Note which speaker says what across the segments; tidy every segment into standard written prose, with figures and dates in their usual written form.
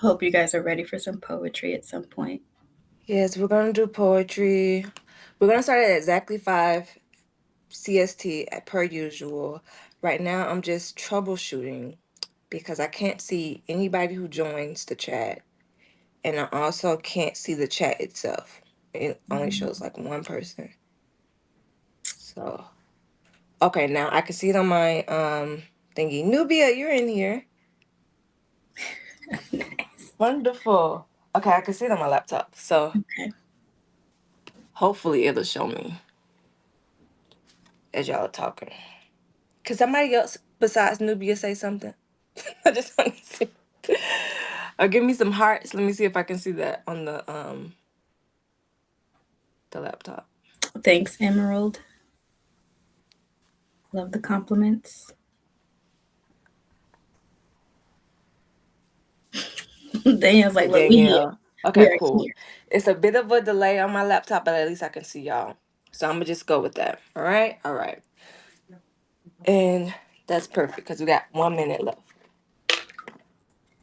Speaker 1: Hope you guys are ready for some poetry at some point.
Speaker 2: Yes, we're gonna do poetry. We're gonna start at exactly 5 CST per usual. Right now, I'm just troubleshooting because I can't see anybody who joins the chat, and I also can't see the chat itself. It only shows like one person. So, okay, now I can see it on my thingy. Nubia, you're in here.
Speaker 1: Nice.
Speaker 2: Wonderful. Okay, I can see it on my laptop. So
Speaker 1: Okay.
Speaker 2: hopefully it'll show me as y'all are talking. Could somebody else besides Nubia say something? I just want to see. Or give me some hearts. Let me see if I can see that on the laptop.
Speaker 1: Thanks, Emerald. Love the compliments. Daniel's like, look, we here.
Speaker 2: Danielle.
Speaker 1: We
Speaker 2: Okay,
Speaker 1: are
Speaker 2: cool.
Speaker 1: here.
Speaker 2: It's a bit of a delay on my laptop, but at least I can see y'all. So I'm gonna just go with that. All right, all right. And that's perfect because we got 1 minute left.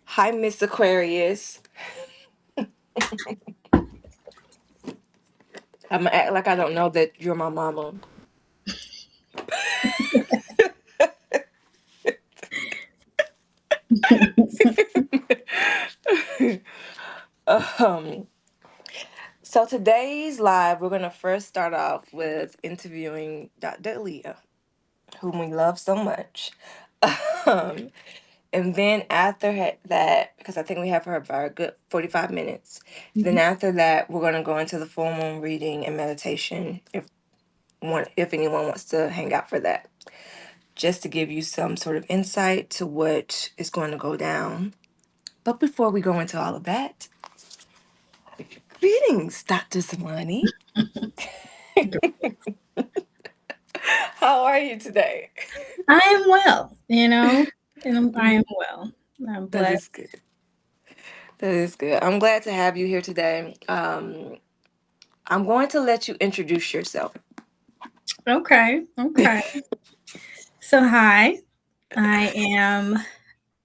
Speaker 2: Hi, Miss Aquarius. I'm gonna act like I don't know that you're my mama. um, so today's live, we're gonna first start off with interviewing Dr. Aleea, whom we love so much. Um, and then after that, because I think we have her for a good 45 minutes, then
Speaker 1: Mhm.
Speaker 2: after that, we're gonna go into the full moon reading and meditation. If anyone wants to hang out for that, just to give you some sort of insight to what is going to go down. But before we go into all of that, greetings, Dr. Zamani. How are you today?
Speaker 1: I am well, and I am well. I'm
Speaker 2: That
Speaker 1: blessed.
Speaker 2: is good. That is good. I'm glad to have you here today. I'm going to let you introduce yourself.
Speaker 1: Okay. Okay. So, hi. I am,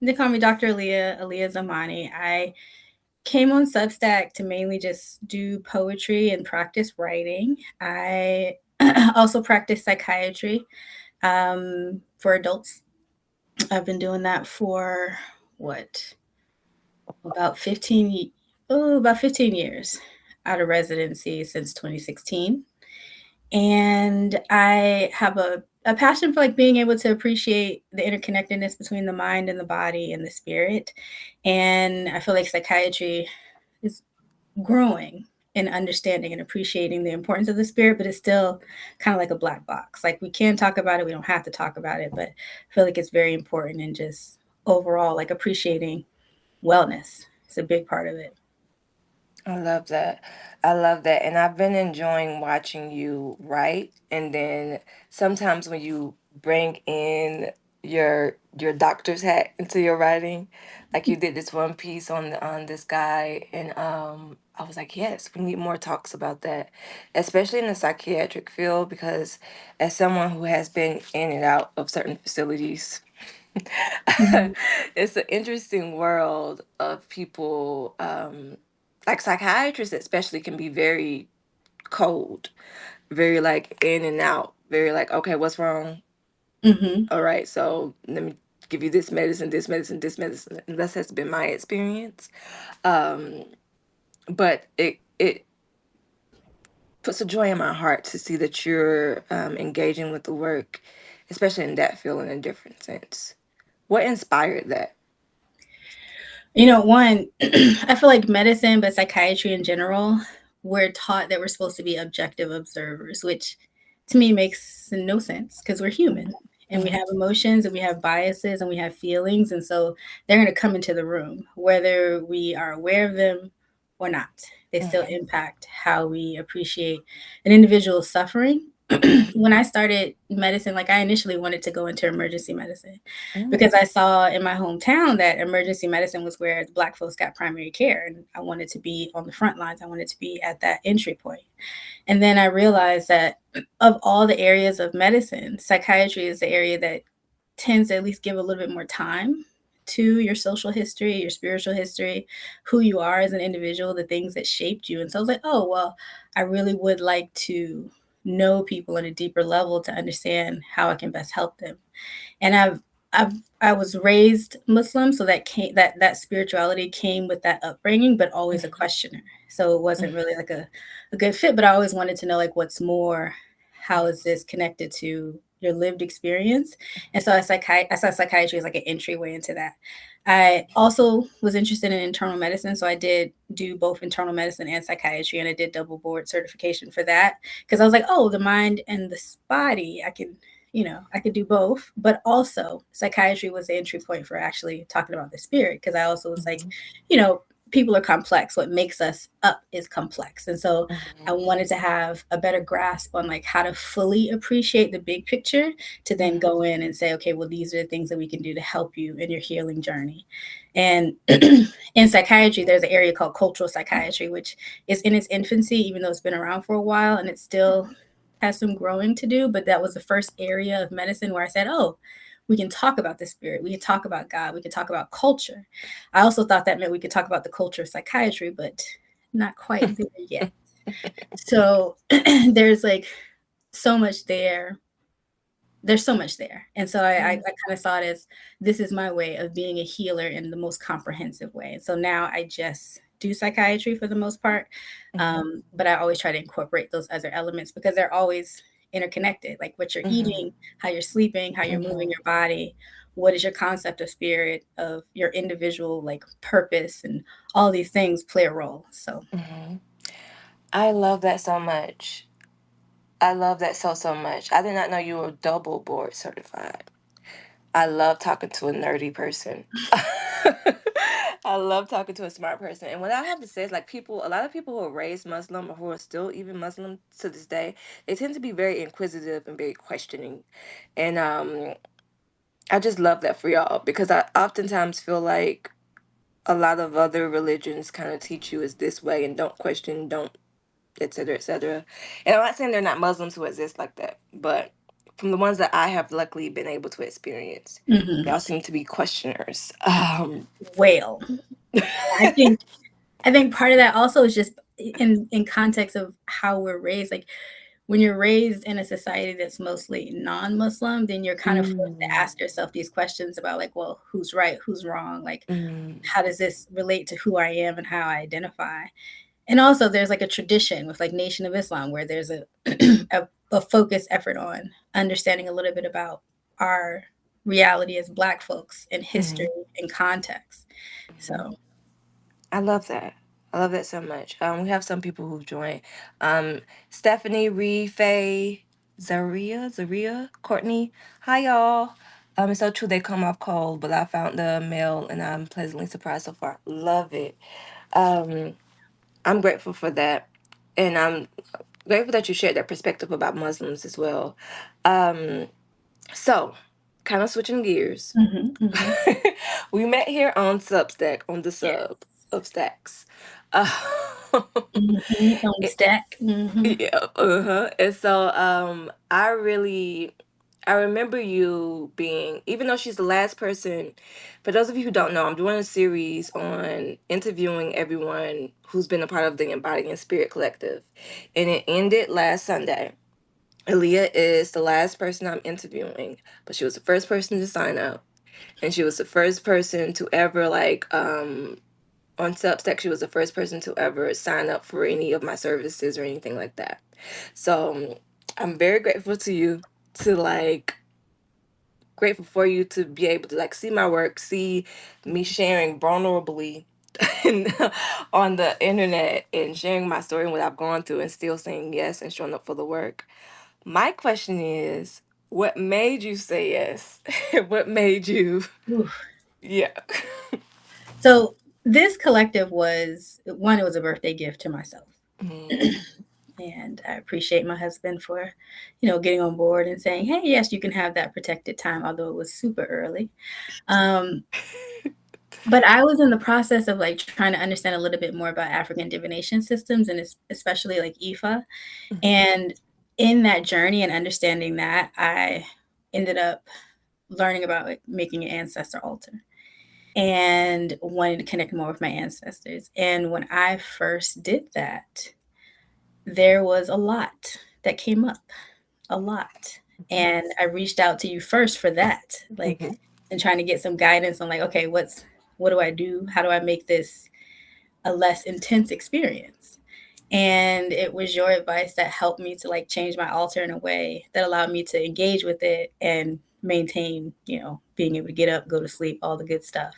Speaker 1: they call me Dr. Aleea Zamani. I came on Substack to mainly just do poetry and practice writing. I also practice psychiatry for adults. I've been doing that for what, about 15 years out of residency since 2016. And I have a passion for like being able to appreciate the interconnectedness between the mind and the body and the spirit. And I feel like psychiatry is growing in understanding and appreciating the importance of the spirit, but it's still kind of like a black box. Like we can talk about it, we don't have to talk about it, but I feel like it's very important and just overall like appreciating wellness. It's a big part of it.
Speaker 2: I love that. I love that. And I've been enjoying watching you write. And then sometimes when you bring in your doctor's hat into your writing, like you did this one piece on this guy, and I was like, yes, we need more talks about that, especially in the psychiatric field, because as someone who has been in and out of certain facilities,
Speaker 1: Mhm.
Speaker 2: it's an interesting world of people. Like psychiatrists, especially, can be very cold, very like in and out, very like, okay, what's wrong?
Speaker 1: Mhm.
Speaker 2: All right, so let me give you this medicine, this medicine, this medicine. And that has been my experience. Um, but it puts a joy in my heart to see that you're engaging with the work, especially in that field in a different sense. What inspired that?
Speaker 1: One, I feel like medicine, but psychiatry in general, we're taught that we're supposed to be objective observers, which to me makes no sense because we're human and we
Speaker 2: Mhm.
Speaker 1: have emotions and we have biases and we have feelings. And so they're going to come into the room, whether we are aware of them or not. They still
Speaker 2: Mhm.
Speaker 1: impact how we appreciate an individual's suffering. When I started medicine, like I initially wanted to go into emergency medicine
Speaker 2: Mhm.
Speaker 1: because I saw in my hometown that emergency medicine was where the Black folks got primary care. And I wanted to be on the front lines. I wanted to be at that entry point. And then I realized that of all the areas of medicine, psychiatry is the area that tends to at least give a little bit more time to your social history, your spiritual history, who you are as an individual, the things that shaped you. And so I was like, oh, well, I really would like to know people at a deeper level to understand how I can best help them. And I've I was raised Muslim, so that spirituality came with that upbringing, but always a
Speaker 2: Mhm.
Speaker 1: questioner. So it wasn't really like a good fit, but I always wanted to know like what's more, how is this connected to your lived experience? And so I saw psychiatry as like an entryway into that. I also was interested in internal medicine, so I did do both internal medicine and psychiatry, and I did double board certification for that because I was like, oh, the mind and the body, I could do both, but also psychiatry was the entry point for actually talking about the spirit. Cause I also was like,
Speaker 2: Mhm.
Speaker 1: you know, people are complex. What makes us up is complex. And so I
Speaker 2: Mhm.
Speaker 1: wanted to have a better grasp on like how to fully appreciate the big picture to then
Speaker 2: Mhm.
Speaker 1: go in and say, okay, well, these are the things that we can do to help you in your healing journey. And in psychiatry, there's an area called cultural psychiatry, which is in its infancy, even though it's been around for a while, and it's still has some growing to do, but that was the first area of medicine where I said, oh, we can talk about the spirit, we can talk about God, we can talk about culture. I also thought that meant we could talk about the culture of psychiatry, but not quite there yet. So there's like so much there there's so much there. And so I kind of saw it as this is my way of being a healer in the most comprehensive way. And so now I just do psychiatry for the most part.
Speaker 2: Mhm.
Speaker 1: But I always try to incorporate those other elements because they're always interconnected, like what you're
Speaker 2: Mhm.
Speaker 1: eating, how you're sleeping, how you're moving
Speaker 2: Mhm.
Speaker 1: your body. What is your concept of spirit, of your individual like purpose, and all these things play a role. So,
Speaker 2: Mhm. I love that so much. I love that so much. I did not know you were double board certified. I love talking to a nerdy person. I love talking to a smart person. And what I have to say is like a lot of people who are raised Muslim or who are still even Muslim to this day, they tend to be very inquisitive and very questioning. And I just love that for y'all because I oftentimes feel like a lot of other religions kind of teach you is this way and don't question, don't, et cetera, et cetera. And I'm not saying they're not Muslims who exist like that, but from the ones that I have luckily been able to experience,
Speaker 1: mhm.
Speaker 2: y'all seem to be questioners.
Speaker 1: Well, I think I think part of that also is just in context of how we're raised. Like when you're raised in a society that's mostly non-Muslim, then you're kind of forced to
Speaker 2: Mm,
Speaker 1: ask yourself these questions about like, well, who's right, who's wrong? Like,
Speaker 2: mm,
Speaker 1: how does this relate to who I am and how I identify? And also there's like a tradition with like Nation of Islam where there's a focused effort on understanding a little bit about our reality as Black folks and history
Speaker 2: mhm,
Speaker 1: and context.
Speaker 2: mhm.
Speaker 1: So
Speaker 2: I love that. I love that so much. We have some people who've joined. Stephanie, Ree, Faye, Zaria, Courtney. Hi, y'all. It's so true they come off cold, but I found the mail and I'm pleasantly surprised so far. Love it. Um, I'm grateful for that. And I'm grateful that you shared that perspective about Muslims as well. Um, so, kind of switching gears.
Speaker 1: mhm, mhm.
Speaker 2: We met here on Substack, on the
Speaker 1: Yeah.
Speaker 2: sub of Stacks. Uh,
Speaker 1: Mhm, on the
Speaker 2: it,
Speaker 1: stack. Mhm.
Speaker 2: yeah, uh-huh. And so I remember you being, even though she's the last person, for those of you who don't know, I'm doing a series on interviewing everyone who's been a part of the Embodying Spirit Collective. And it ended last Sunday. Aleea is the last person I'm interviewing, but she was the first person to sign up. And she was the first person to ever on Substack, she was the first person to ever sign up for any of my services or anything like that. So I'm very grateful to you to grateful for you to be able to see my work, see me sharing vulnerably and, on the internet and sharing my story and what I've gone through and still saying yes and showing up for the work. My question is, what made you say yes? What made you,
Speaker 1: Oof.
Speaker 2: yeah.
Speaker 1: So this collective was one, it was a birthday gift to myself.
Speaker 2: Mhm.
Speaker 1: And I appreciate my husband for, getting on board and saying, hey, yes, you can have that protected time, although it was super early. Um, but I was in the process of like trying to understand a little bit more about African divination systems and especially like Ifa.
Speaker 2: Mhm.
Speaker 1: And in that journey and understanding that, I ended up learning about like making an ancestor altar. and wanted to connect more with my ancestors. And when I first did that, there was a lot that came up, a lot. And I reached out to you first for that, like,
Speaker 2: Mm-hmm.
Speaker 1: and trying to get some guidance on like, okay, what do I do? How do I make this a less intense experience? And it was your advice that helped me to like change my altar in a way that allowed me to engage with it and maintain, being able to get up, go to sleep, all the good stuff.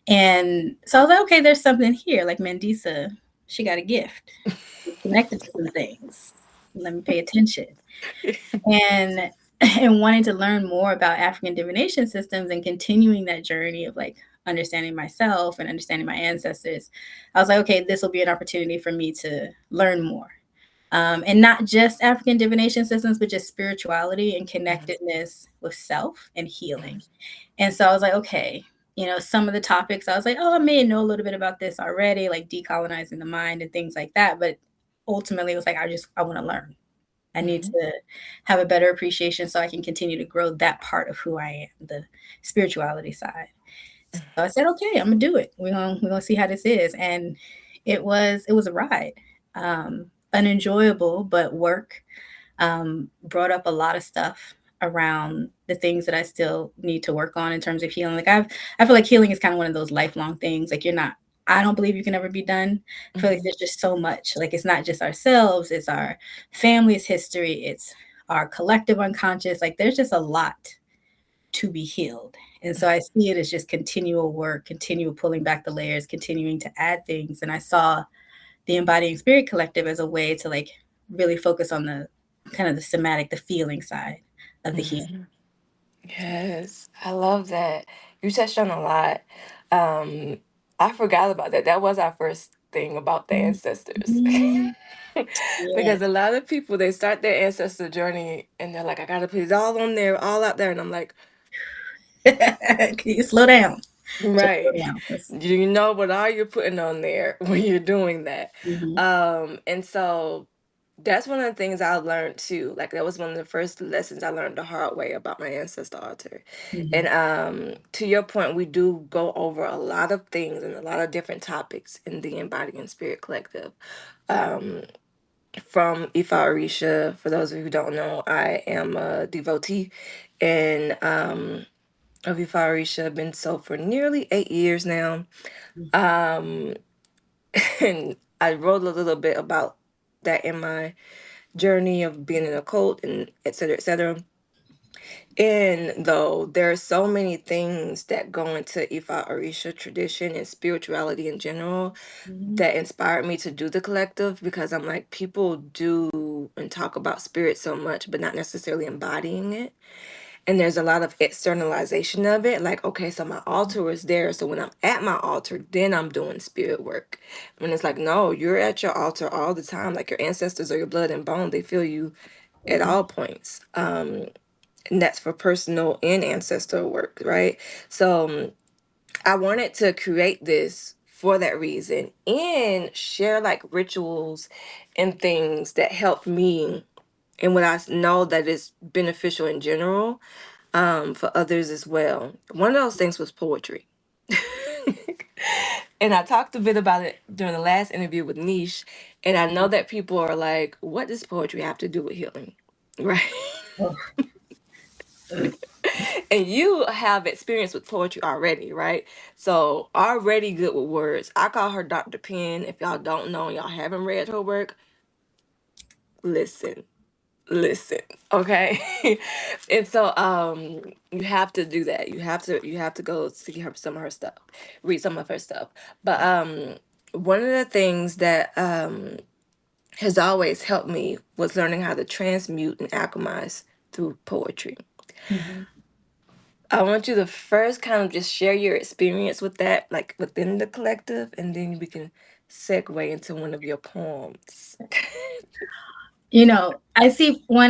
Speaker 1: And so I was like, okay, there's something here. Like Mandisa, she got a gift. She's connected to some things. Let me pay attention. And and wanting to learn more about African divination systems and continuing that journey of like understanding myself and understanding my ancestors, I was like, okay, this will be an opportunity for me to learn more. And not just African divination systems, but just spirituality and connectedness with self and healing. And so I was like, okay, some of the topics I was like, oh, I may know a little bit about this already, like decolonizing the mind and things like that. But ultimately, it was like, I want to learn. I need
Speaker 2: Mm-hmm.
Speaker 1: to have a better appreciation so I can continue to grow that part of who I am, the spirituality side. So I said, okay, I'm gonna do it. We're gonna see how this is. And it was a ride. Unenjoyable, but work brought up a lot of stuff around the things that I still need to work on in terms of healing. Like I feel like healing is kind of one of those lifelong things. Like I don't believe you can ever be done. I feel like
Speaker 2: Mm-hmm.
Speaker 1: there's just so much. Like it's not just ourselves, it's our family's history, it's our collective unconscious. Like there's just a lot to be healed. And so I see it as just continual work, continual pulling back the layers, continuing to add things. And I saw the Embodying Spirit Collective as a way to like really focus on the kind of the somatic, the feeling side of the healing.
Speaker 2: Mm-hmm. Yes, I love that. You touched on a lot. Um, I forgot about that. That was our first thing about the ancestors.
Speaker 1: Mhm. Yeah.
Speaker 2: Because a lot of people they start their ancestor journey and they're like, I gotta put it all on there, all out there. And I'm like,
Speaker 1: Can you slow down? Just
Speaker 2: right.
Speaker 1: slow down.
Speaker 2: Do you know what all you're putting on there when you're doing that?
Speaker 1: Mhm,
Speaker 2: And so that's one of the things I learned too. Like that was one of the first lessons I learned the hard way about my ancestor altar.
Speaker 1: mhm,
Speaker 2: And to your point, we do go over a lot of things and a lot of different topics in the Embodying Spirit Collective. Um, from Ifa Orisha, for those of you who don't know, I am a devotee and of Ifa Orisha. I've been so for nearly 8 years now.
Speaker 1: mhm,
Speaker 2: Um, and I wrote a little bit about that in my journey of being in a cult and et cetera, et cetera. And though there are so many things that go into Ifa Orisha tradition and spirituality in general
Speaker 1: mhm,
Speaker 2: that inspired me to do the collective because I'm like, people do and talk about spirit so much, but not necessarily embodying it. And there's a lot of externalization of it. Like, okay, so my altar is there. So when I'm at my altar, then I'm doing spirit work. When it's like, no, you're at your altar all the time. Like your ancestors are your blood and bone. They feel you at
Speaker 1: mhm,
Speaker 2: all points. And that's for personal and ancestral work, right? So I wanted to create this for that reason and share like rituals and things that help me and what know that is beneficial in general for others as well. One of those things was poetry. And I talked a bit about it during the last interview with Niche. And I know that people are like, what does poetry have to do with healing? Right.
Speaker 1: oh, ugh,
Speaker 2: And you have experience with poetry already, right? So already good with words. I call her Dr. Penn. If y'all don't know and y'all haven't read her work, listen. Listen, okay? And so you have to do that. You have to go see her some of her stuff. Read some of her stuff. But one of the things that has always helped me was learning how to transmute and alchemize through poetry.
Speaker 1: mhm.
Speaker 2: I want you to first kind of just share your experience with that, like within the collective, and then we can segue into one of your poems.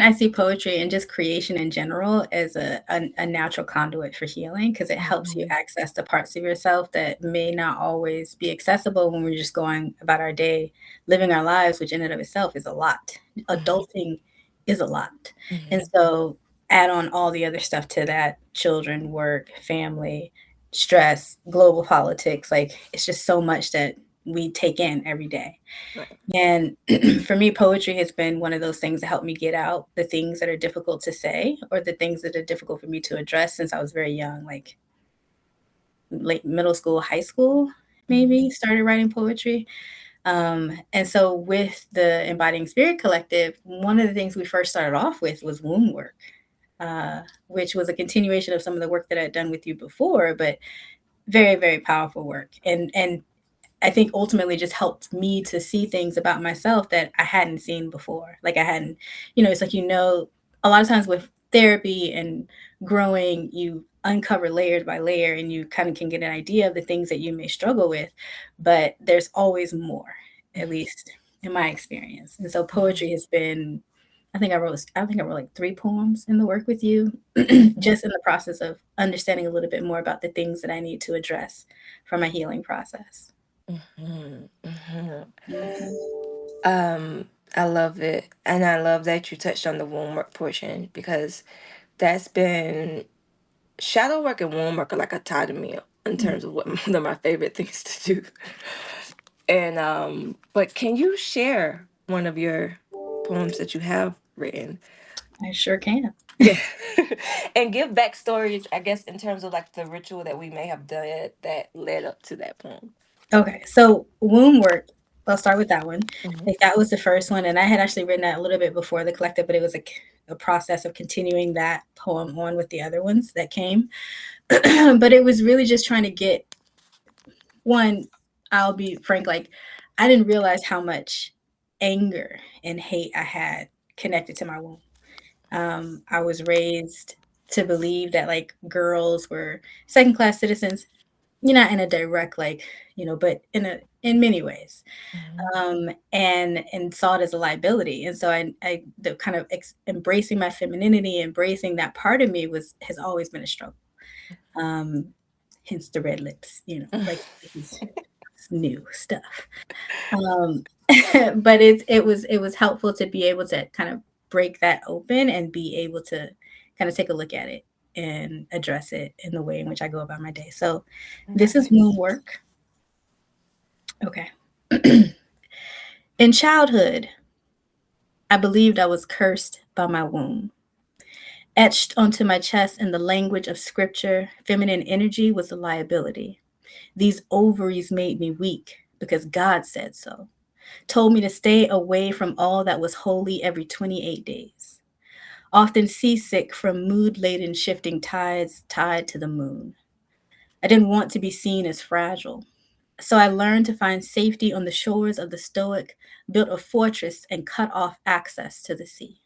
Speaker 1: I see poetry and just creation in general as a natural conduit for healing because it helps you
Speaker 2: Mhm,
Speaker 1: access the parts of yourself that may not always be accessible when we're just going about our day, living our lives, which in and of itself is a lot.
Speaker 2: mhm,
Speaker 1: Adulting is a lot. And
Speaker 2: mhm,
Speaker 1: so add on all the other stuff to that children, work, family, stress, global politics. Like it's just so much that we take in every day.
Speaker 2: Right.
Speaker 1: And for me, poetry has been one of those things that help me get out the things that are difficult to say or the things that are difficult for me to address since I was very young, like late middle school, high school, maybe started writing poetry. And so with the Embodying Spirit Collective, one of the things we first started off with was womb work, which was a continuation of some of the work that I'd done with you before, but very, very powerful work. And I think ultimately just helped me to see things about myself that I hadn't seen before. Like I hadn't, it's like, a lot of times with therapy and growing, you uncover layers by layer and you kind of can get an idea of the things that you may struggle with, but there's always more, at least in my experience. And so poetry has been, I think I wrote like 3 poems in the work with you, just in the process of understanding a little bit more about the things that I need to address for my healing process.
Speaker 2: Mhm, mhm.
Speaker 1: Mhm.
Speaker 2: I love it. And I love that you touched on the womb work portion because that's been shadow work and womb work are like a tie to me in
Speaker 1: Mm,
Speaker 2: terms of what one of my favorite things to do. And but can you share one of your poems that you have written?
Speaker 1: I sure can.
Speaker 2: Yeah. And give backstories, I guess, in terms of like the ritual that we may have done that led up to that poem.
Speaker 1: Okay, so womb work, I'll start with that one.
Speaker 2: Hmm.
Speaker 1: Like that was the first one, and I had actually written that a little bit before the collective, but it was like a process of continuing that poem on with the other ones that came. But it was really just trying to get one, I'll be frank, like I didn't realize how much anger and hate I had connected to my womb. I was raised to believe that like girls were second class citizens, not in a direct like, but in many ways,
Speaker 2: Hmm.
Speaker 1: and saw it as a liability. And so I the kind of embracing my femininity, embracing that part of me has always been a struggle. Um, Hence the red lips, like this is new stuff. Um, but it was helpful to be able to kind of break that open and be able to kind of take a look at it and address it in the way in which I go about my day. So this is
Speaker 2: Nice.
Speaker 1: moon work. Okay. In childhood, I believed I was cursed by my womb. Etched onto my chest in the language of scripture, feminine energy was a liability. These ovaries made me weak because God said so. Told me to stay away from all that was holy every 28 days. Often seasick from mood laden shifting tides tied to the moon. I didn't want to be seen as fragile. So I learned to find safety on the shores of the Stoic, built a fortress, and cut off access to the sea.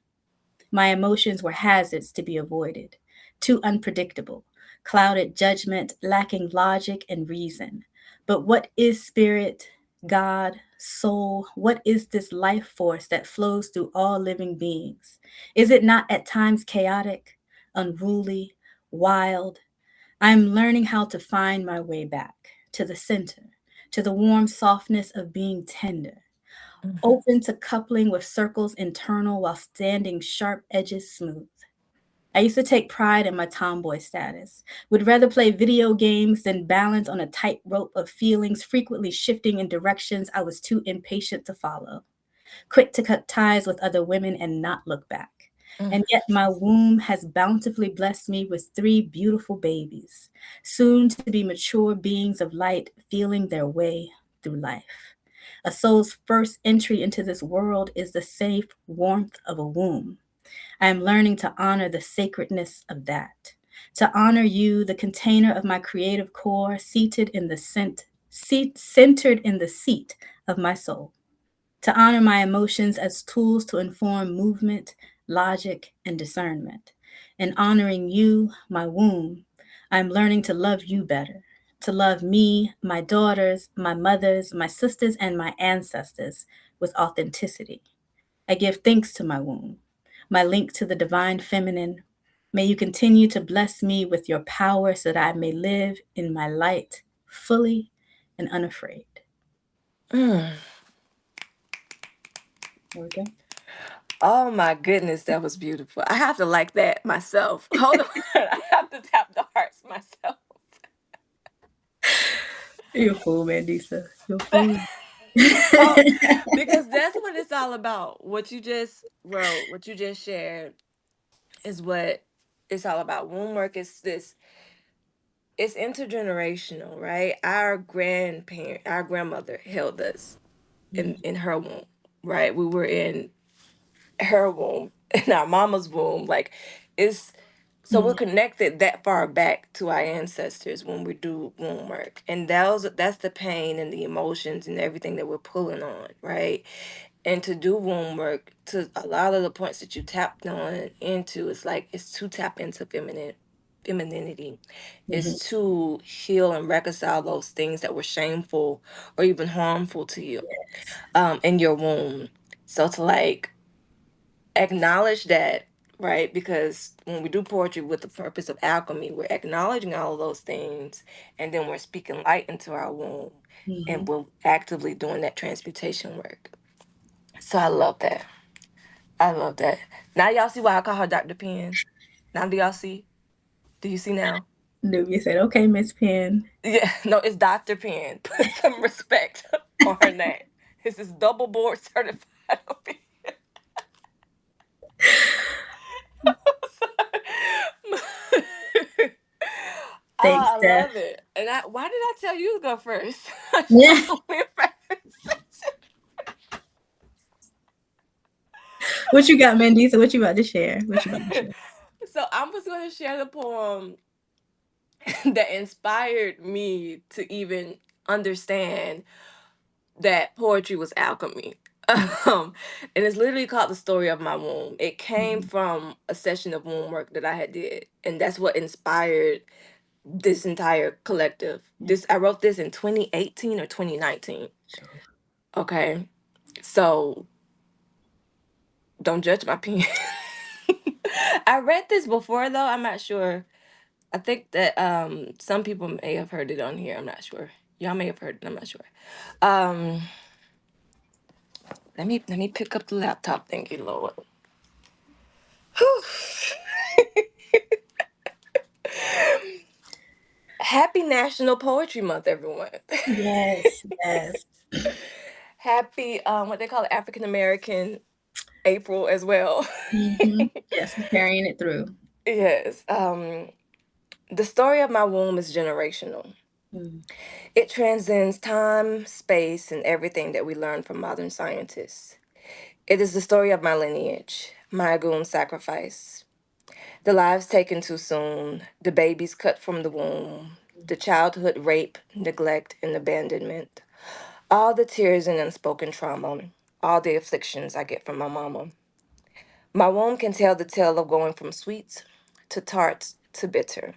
Speaker 1: My emotions were hazards to be avoided, too unpredictable, clouded judgment, lacking logic and reason. But what is spirit, God, soul? What is this life force that flows through all living beings? Is it not at times chaotic, unruly, wild? I'm learning how to find my way back to the center, to the warm softness of being tender,
Speaker 2: Hmm.
Speaker 1: open to coupling with circles internal while standing sharp edges smooth. I used to take pride in my tomboy status, would rather play video games than balance on a tightrope of feelings frequently shifting in directions I was too impatient to follow, quick to cut ties with other women and not look back. And yet my womb has bountifully blessed me with 3 beautiful babies, soon to be mature beings of light, feeling their way through life. A soul's first entry into this world is the safe warmth of a womb. I am learning to honor the sacredness of that. To honor you, the container of my creative core, centered in the seat of my soul. To honor my emotions as tools to inform movement, logic, and discernment. In honoring you, my womb, I am learning to love you better, to love me, my daughters, my mothers, my sisters, and my ancestors with authenticity. I give thanks to my womb, my link to the divine feminine. May you continue to bless me with your power so that I may live in my light fully and unafraid.
Speaker 2: Mm.
Speaker 1: There we go.
Speaker 2: Oh my goodness, that was beautiful. I have to like that myself. Hold on. I have to tap the hearts myself.
Speaker 1: You're a fool, Mandisa. You're a fool.
Speaker 2: Oh, because that's what it's all about. What you just wrote, what you just shared is what it's all about. Womb work is this, it's intergenerational, right? Our grandmother held us in her womb, right? We were in her womb, in our mama's womb. Like, it's so we're
Speaker 1: Mhm.
Speaker 2: connected that far back to our ancestors when we do womb work. And that's the pain and the emotions and everything that we're pulling on, right? And to do womb work, to a lot of the points that you tapped on into, it's like it's to tap into femininity.
Speaker 1: Mhm.
Speaker 2: Is to heal and reconcile those things that were shameful or even harmful to you in your womb. So to like acknowledge that, right? Because when we do poetry with the purpose of alchemy, we're acknowledging all of those things, and then we're speaking light into our womb, and
Speaker 1: Mhm.
Speaker 2: we're actively doing that transmutation work. So I love that. I love that. Now y'all see why I call her Dr. Penn. Now do y'all see? Do you see now?
Speaker 1: Nubia said, "Okay, Miss Penn."
Speaker 2: Yeah, no, it's Dr. Penn. Put some respect on her name. This is double board certified. Oh,
Speaker 1: Thanks,
Speaker 2: I
Speaker 1: Steph.
Speaker 2: love it. And why did I tell you to go first? I should
Speaker 1: Yeah.
Speaker 2: have went first.
Speaker 1: What you got, Mandisa? What you about to share? What you about to share?
Speaker 2: So I was going to share the poem that inspired me to even understand that poetry was alchemy. Um, and it's literally called The Story of My Womb. It came
Speaker 1: Mhm.
Speaker 2: from a session of womb work that I had did, and that's what inspired this entire collective. This I wrote this in 2018 or 2019.
Speaker 1: Sure.
Speaker 2: Okay. So don't judge my pen. I read this before though. I'm not sure. I think that some people may have heard it on here. I'm not sure. Y'all may have heard it. I'm not sure. Um let me pick up the laptop. Thank you, Lord. Whew. Happy National Poetry Month, everyone.
Speaker 1: Yes, yes.
Speaker 2: Happy what they call it, African American April as well.
Speaker 1: Yes, we're carrying it through.
Speaker 2: Yes. The story of my womb is generational.
Speaker 1: Mm.
Speaker 2: It transcends time, space, and everything that we learn from modern scientists. It is the story of my lineage, my Agun sacrifice, the lives taken too soon, the babies cut from the womb, the childhood rape, neglect, and abandonment, all the tears and unspoken trauma, all the afflictions I get from my mama. My womb can tell the tale of going from sweet to tart to bitter.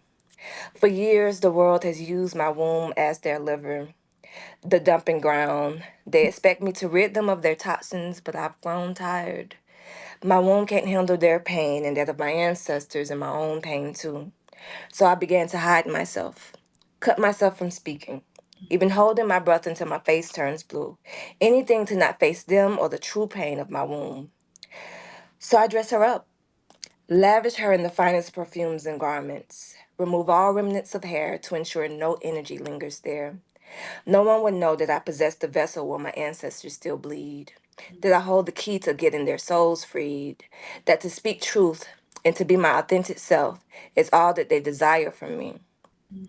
Speaker 2: For years, the world has used my womb as their liver, the dumping ground. They expect me to rid them of their toxins, but I've grown tired. My womb can't handle their pain and that of my ancestors and my own pain too. So I began to hide myself, cut myself from speaking, even holding my breath until my face turns blue. Anything to not face them or the true pain of my womb. So I dress her up, lavish her in the finest perfumes and garments, remove all remnants of hair to ensure no energy lingers there. No one would know that I possess the vessel where my ancestors still bleed, that I hold the key to getting their souls freed, that to speak truth and to be my authentic self is all that they desire from me,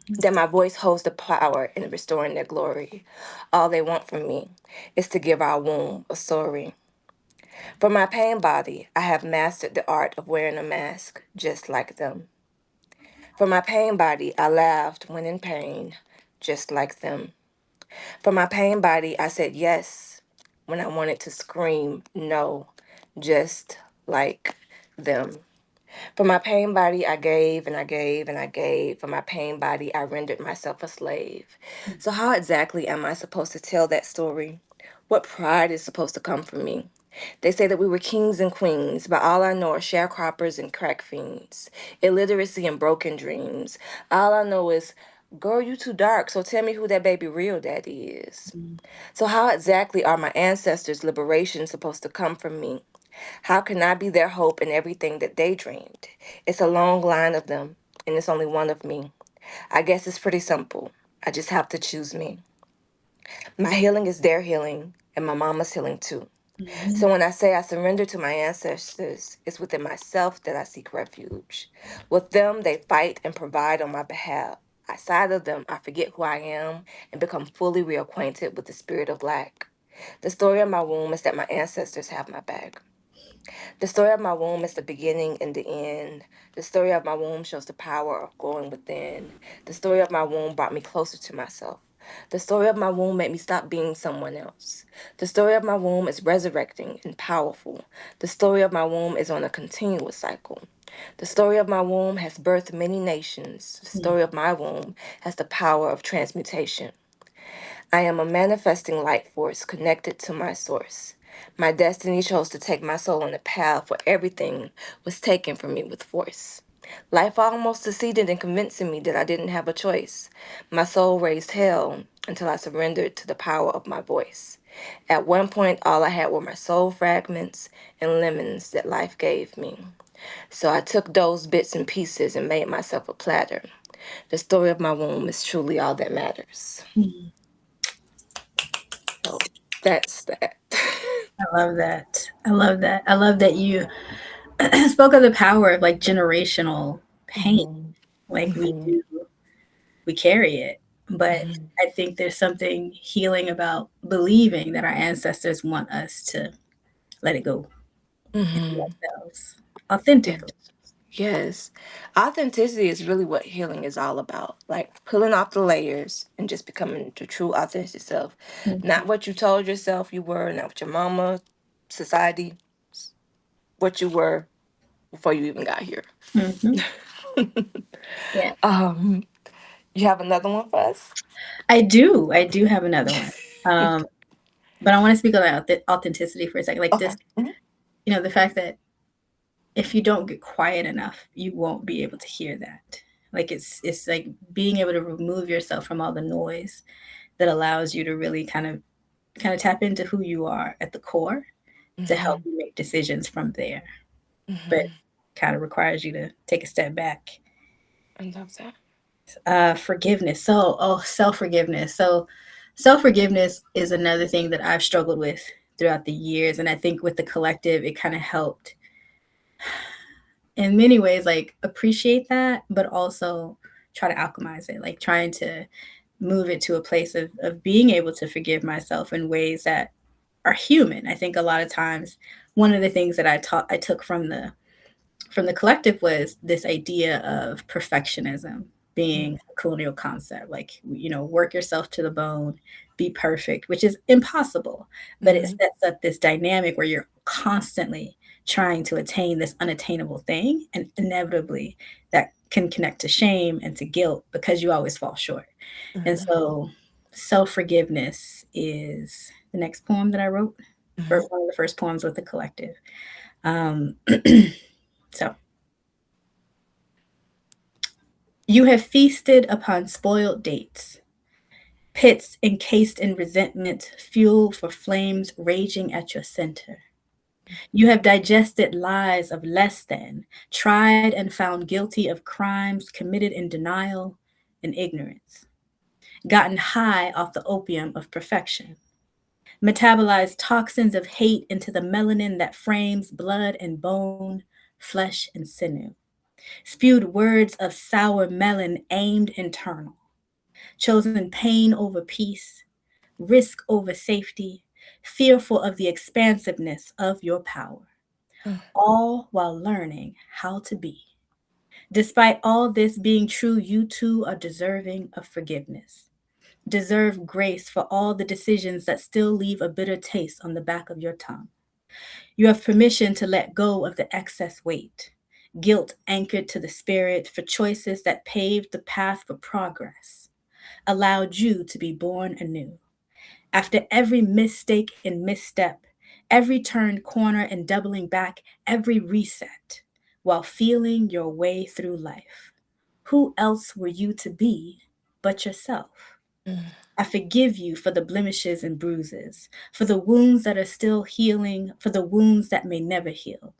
Speaker 2: that my voice holds the power in restoring their glory. All they want from me is to give our womb a story. For my pain body, I have mastered the art of wearing a mask just like them. For my pain body, I laughed when in pain, just like them. For my pain body, I said yes when I wanted to scream no, just like them. For my pain body, I gave and I gave and I gave. For my pain body, I rendered myself a slave. So, how exactly am I supposed to tell that story? What pride is supposed to come from me? They say that we were kings and queens, but all I know are sharecroppers and crack fiends, illiteracy and broken dreams. All I know is, girl, you too dark, so tell me who that baby real daddy is. So, how exactly are my ancestors' liberation supposed to come from me? How can I be their hope in everything that they dreamed? It's a long line of them, and it's only one of me. I guess it's pretty simple. I just have to choose me. My healing is their healing, and my mama's healing too.
Speaker 1: Mhm.
Speaker 2: So when I say I surrender to my ancestors, it's within myself that I seek refuge. With them, they fight and provide on my behalf. Outside of them, I forget who I am and become fully reacquainted with the spirit of lack. The story of my womb is that my ancestors have my back. The story of my womb is the beginning and the end. The story of my womb shows the power of growing within. The story of my womb brought me closer to myself. The story of my womb made me stop being someone else. The story of my womb is resurrecting and powerful. The story of my womb is on a continuous cycle. The story of my womb has birthed many nations. The
Speaker 1: Mm.
Speaker 2: story of my womb has the power of transmutation. I am a manifesting light force connected to my source. My destiny chose to take my soul on a path where everything was taken from me with force. Life almost succeeded in convincing me that I didn't have a choice. My soul raised hell until I surrendered to the power of my voice. At one point, all I had were my soul fragments and lemons that life gave me. So I took those bits and pieces and made myself a platter. The story of my womb is truly all that matters.
Speaker 1: Mm.
Speaker 2: So that's that.
Speaker 1: I love that. I love that. I love that you spoke of the power of like generational pain.
Speaker 2: Mhm,
Speaker 1: Like
Speaker 2: mhm,
Speaker 1: we carry it. But
Speaker 2: mhm,
Speaker 1: I think there's something healing about believing that our ancestors want us to let it go and be
Speaker 2: mhm.
Speaker 1: ourselves
Speaker 2: Yes.
Speaker 1: authentically.
Speaker 2: Yes. Authenticity is really what healing is all about. Like pulling off the layers and just becoming the true authentic self.
Speaker 1: Mhm.
Speaker 2: Not what you told yourself you were, not what your mama, society, what you were before you even got here.
Speaker 1: Mhm. Yeah,
Speaker 2: um, you have another one for us?
Speaker 1: I do. I do have another one. Um, but I want to speak on that authenticity for a second. Like
Speaker 2: Okay.
Speaker 1: this, the fact that if you don't get quiet enough, you won't be able to hear that. Like it's like being able to remove yourself from all the noise that allows you to really kind of tap into who you are at the core to help
Speaker 2: Mm-hmm.
Speaker 1: you make decisions from there. But
Speaker 2: Mm-hmm.
Speaker 1: kind of requires you to take a step back.
Speaker 2: I love that.
Speaker 1: Forgiveness. Self forgiveness. So, self forgiveness is another thing that I've struggled with throughout the years. And I think with the collective, it kind of helped in many ways, like appreciate that, but also try to alchemize it, like trying to move it to a place of being able to forgive myself in ways that are human. I think a lot of times, one of the things that I took from the collective was this idea of perfectionism being a colonial concept, like work yourself to the bone, be perfect, which is impossible, but it
Speaker 2: Mm-hmm.
Speaker 1: sets up this dynamic where you're constantly trying to attain this unattainable thing, and inevitably that can connect to shame and to guilt because you always fall short. And
Speaker 2: Mm-hmm.
Speaker 1: so self-forgiveness is the next poem that I wrote, for
Speaker 2: Mm-hmm.
Speaker 1: one of the first poems with the collective. um, so you have feasted upon spoiled dates, pits encased in resentment, fuel for flames raging at your center. You have digested lies of less than, tried and found guilty of crimes committed in denial and ignorance, gotten high off the opium of perfection, metabolized toxins of hate into the melanin that frames blood and bone, flesh and sinew, spewed words of sour melon aimed internal, chosen pain over peace, risk over safety, fearful of the expansiveness of your power, all while learning how to be. Despite all this being true, you too are deserving of forgiveness. Deserve grace for all the decisions that still leave a bitter taste on the back of your tongue. You have permission to let go of the excess weight, guilt anchored to the spirit for choices that paved the path for progress, allowed you to be born anew. After every mistake and misstep, every turned corner and doubling back, every reset, while feeling your way through life. Who else were you to be but yourself? I forgive you for the blemishes and bruises, for the wounds that are still healing, for the wounds that may never heal.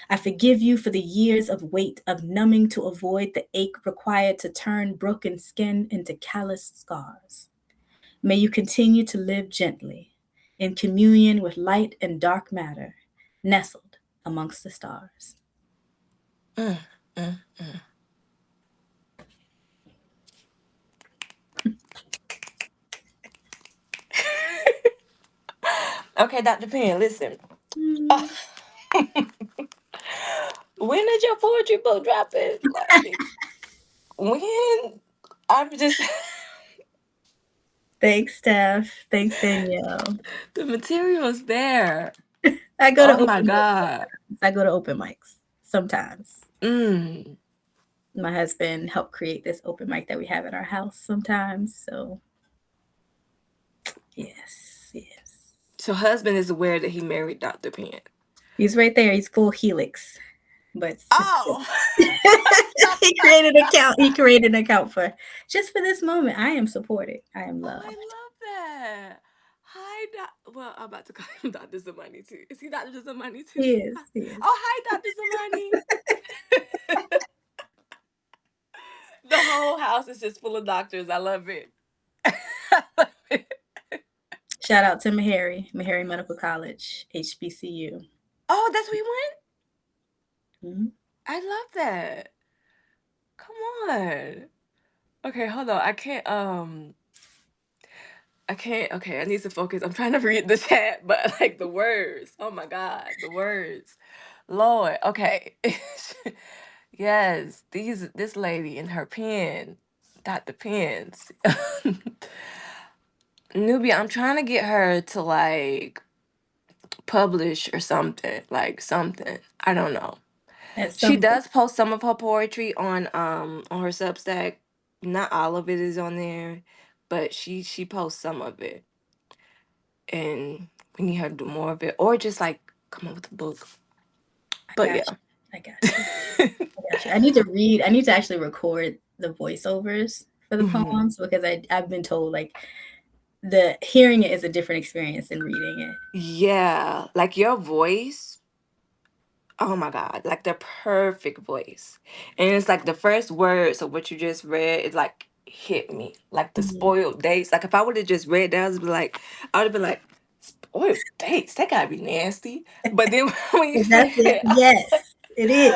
Speaker 1: I forgive you for the years of weight of numbing to avoid the ache required to turn broken skin into callous scars. May you continue to live gently, in communion with light and dark matter, nestled amongst the stars.
Speaker 2: Mm, mm, mm. Okay, Dr. Penn, listen.
Speaker 1: Mm.
Speaker 2: When did your poetry book drop it? Like, when? I'm just.
Speaker 1: Thanks, Steph. Thanks, Danielle.
Speaker 2: The material's there.
Speaker 1: I go to
Speaker 2: Oh my
Speaker 1: open mics
Speaker 2: God.
Speaker 1: sometimes. I go to open mics sometimes.
Speaker 2: Mm.
Speaker 1: My husband helped create this open mic that we have at our house sometimes. So, yes, yes.
Speaker 2: So husband is aware that he married Dr. Penn.
Speaker 1: He's right there. He's full helix, but it's just
Speaker 2: Oh.
Speaker 1: he created an account. He created an account for just for this moment. I am supported. I am
Speaker 2: Oh, I
Speaker 1: loved.
Speaker 2: love that. Hi, well, I'm about to call him Dr. Zamani too. Is he Dr. Zamani too?
Speaker 1: He is. He is.
Speaker 2: Oh, hi, Dr. Zamani. The whole house is just full of doctors. I love it. I love it.
Speaker 1: Shout out to Meharry Medical College, HBCU.
Speaker 2: Oh, that's where you went?
Speaker 1: Mm-hmm.
Speaker 2: I love that. Come on. Okay, hold on. I can't. Okay, I need to focus. I'm trying to read the chat, but like the words. Oh my God, the words. Lord. Okay. Yes, this lady and her pen, Dr. Pens. Nubia, I'm trying to get her to like publish or something, like something. I don't know.
Speaker 1: At
Speaker 2: She
Speaker 1: some point,
Speaker 2: does post some of her poetry on her Substack. Not all of it is on there, but she posts some of it. And we need her to do more of it. Or just like come up with a book.
Speaker 1: I
Speaker 2: But
Speaker 1: got
Speaker 2: yeah.
Speaker 1: you. I got you. I got you. I need to read. I need to actually record the voiceovers for the
Speaker 2: Mhm.
Speaker 1: poems because I've been told like the hearing it is a different experience than reading it.
Speaker 2: Yeah. Like your voice. Oh my God. Like the perfect voice. And it's like the first words of what you just read, it like hit me. Like the
Speaker 1: Mhm.
Speaker 2: spoiled dates. Like if I would have just read that, I would have been like, spoiled dates, that gotta be nasty. But then when you
Speaker 1: That's it.
Speaker 2: said
Speaker 1: Yes, it is.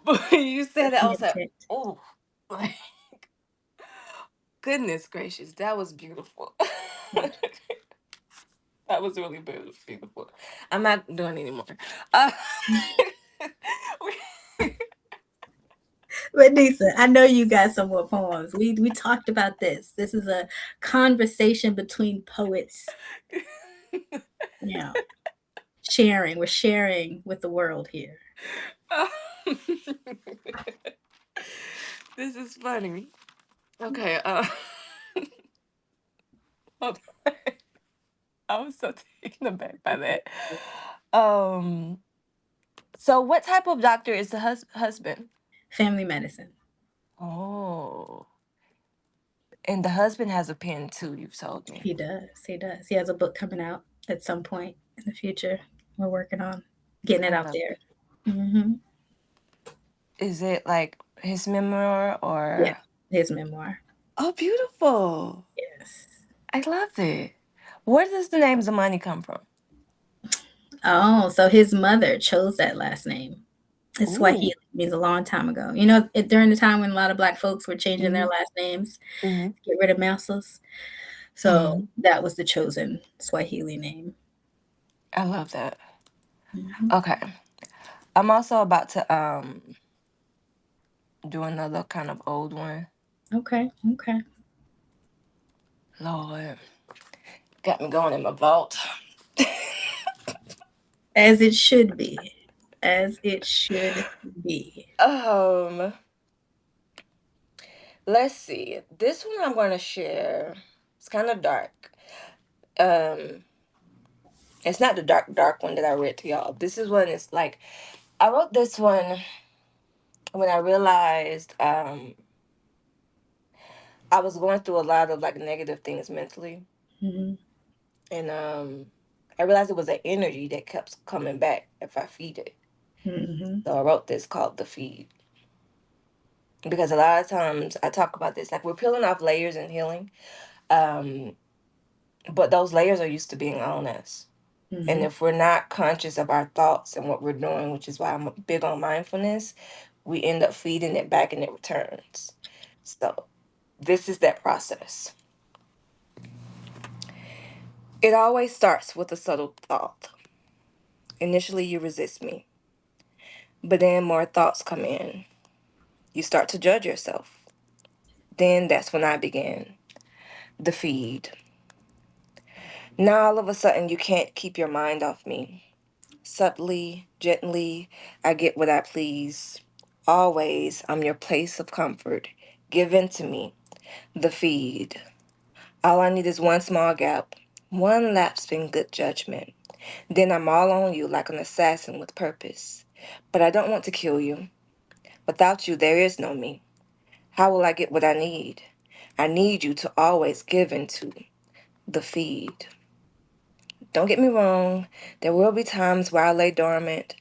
Speaker 2: but when you said
Speaker 1: That's
Speaker 2: that, I
Speaker 1: the
Speaker 2: was like,
Speaker 1: intent.
Speaker 2: oh, like, goodness gracious, that was beautiful. That was really beautiful. I'm not doing anymore. Uh,
Speaker 1: But Nisa, I know you got some more poems. We talked about this. This is a conversation between poets. You know, sharing. We're sharing with the world here.
Speaker 2: This is funny. Okay. Hold on. I was so taken aback by that. Um. So, what type of doctor is the husband?
Speaker 1: Family medicine.
Speaker 2: Oh, and the husband has a pen too. You've told me.
Speaker 1: He does. He does. He has a book coming out at some point in the future. We're working on getting
Speaker 2: I
Speaker 1: it out
Speaker 2: love
Speaker 1: there.
Speaker 2: it.
Speaker 1: Hmm.
Speaker 2: Is it like his memoir
Speaker 1: Yeah,
Speaker 2: or?
Speaker 1: his memoir.
Speaker 2: Oh, beautiful.
Speaker 1: Yes.
Speaker 2: I love it. Where does the name Zamani come from?
Speaker 1: Oh, so his mother chose that last name. It's Swahili.
Speaker 2: Ooh.
Speaker 1: It means a long time ago. You know, during the time when a lot of Black folks were changing their
Speaker 2: Mm-hmm.
Speaker 1: last names
Speaker 2: Mm-hmm.
Speaker 1: to get rid of mouses. So
Speaker 2: Mm-hmm.
Speaker 1: that was the chosen Swahili name.
Speaker 2: I love that.
Speaker 1: Mhm.
Speaker 2: Okay. I'm also about to do another kind of old one.
Speaker 1: Okay. Okay.
Speaker 2: Lord, got me going in my vault.
Speaker 1: As it should be. As it should be.
Speaker 2: um, let's see. This one I'm going to share. It's kind of dark. Um, it's not the dark one that I read to y'all. This is one. It's like I wrote this one when I realized I was going through a lot of like negative things mentally,
Speaker 1: Hmm.
Speaker 2: and I realized it was an energy that kept coming back if I feed it.
Speaker 1: Hmm.
Speaker 2: So I wrote this called The Feed. Because a lot of times I talk about this, like we're peeling off layers and healing. Um, But those layers are used to being honest. And
Speaker 1: Mm-hmm.
Speaker 2: if we're not conscious of our thoughts and what we're doing, which is why I'm big on mindfulness, we end up feeding it back and it returns. So, this is that process. It always starts with a subtle thought. Initially, you resist me, but then more thoughts come in. You start to judge yourself. Then that's when I began the feed. Now, all of a sudden, you can't keep your mind off me. Subtly, gently, I get what I please. Always, I'm your place of comfort. Given to me, the feed. All I need is one small gap, one lapse in good judgment. Then I'm all on you like an assassin with purpose. But I don't want to kill you. Without you, there is no me. How will I get what I need? I need you to always give into the feed. Don't get me wrong, there will be times where I lay dormant.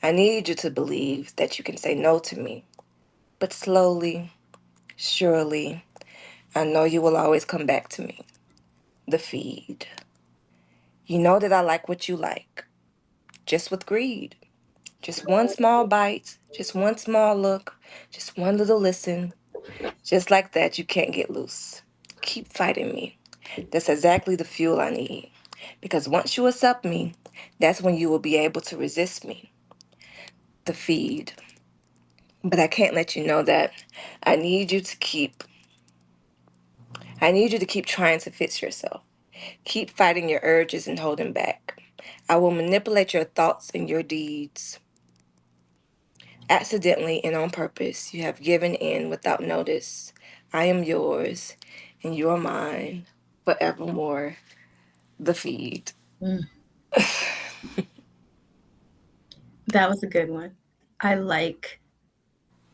Speaker 2: I need you to believe that you can say no to me. But slowly, surely, I know you will always come back to me. The feed. You know that I like what you like, just with greed. Just one small bite, just one small look, just one little listen. Just like that, you can't get loose. Keep fighting me. That's exactly the fuel I need. Because once you accept me, that's when you will be able to resist me. The feed. But I can't let you know that I need you to keep I need you to keep trying to fix yourself. Keep fighting your urges and holding back. I will manipulate your thoughts and your deeds. Accidentally and on purpose, you have given in without notice. I am yours, and you are mine forevermore. The feed.
Speaker 1: Mm. That was a good one. I like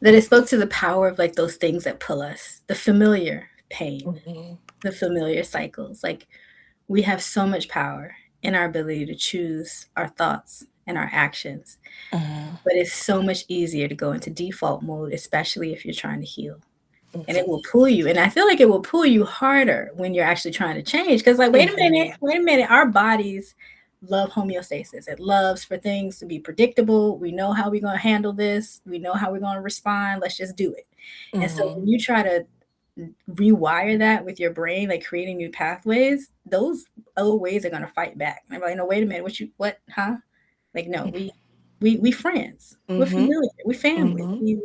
Speaker 1: that it spoke to the power of like those things that pull us, the familiar pain,
Speaker 2: Mhm,
Speaker 1: the familiar cycles. Like we have so much power in our ability to choose our thoughts and our actions.
Speaker 2: mhm,
Speaker 1: But it's so much easier to go into default mode, especially if you're trying to heal. And it
Speaker 2: mhm,
Speaker 1: will pull you. And I feel like it will pull you harder when you're actually trying to change. Because, like,
Speaker 2: mhm,
Speaker 1: wait a minute. Our bodies love homeostasis. It loves for things to be predictable. We know how we're going to handle this, we know how we're going to respond. Let's just do it. And so
Speaker 2: mhm,
Speaker 1: when you try to rewire that with your brain, like creating new pathways, those old ways are going to fight back. And I'm like, no, wait a minute. What, huh? Like, no, we friends. We're
Speaker 2: mhm,
Speaker 1: familiar. We family.
Speaker 2: mhm.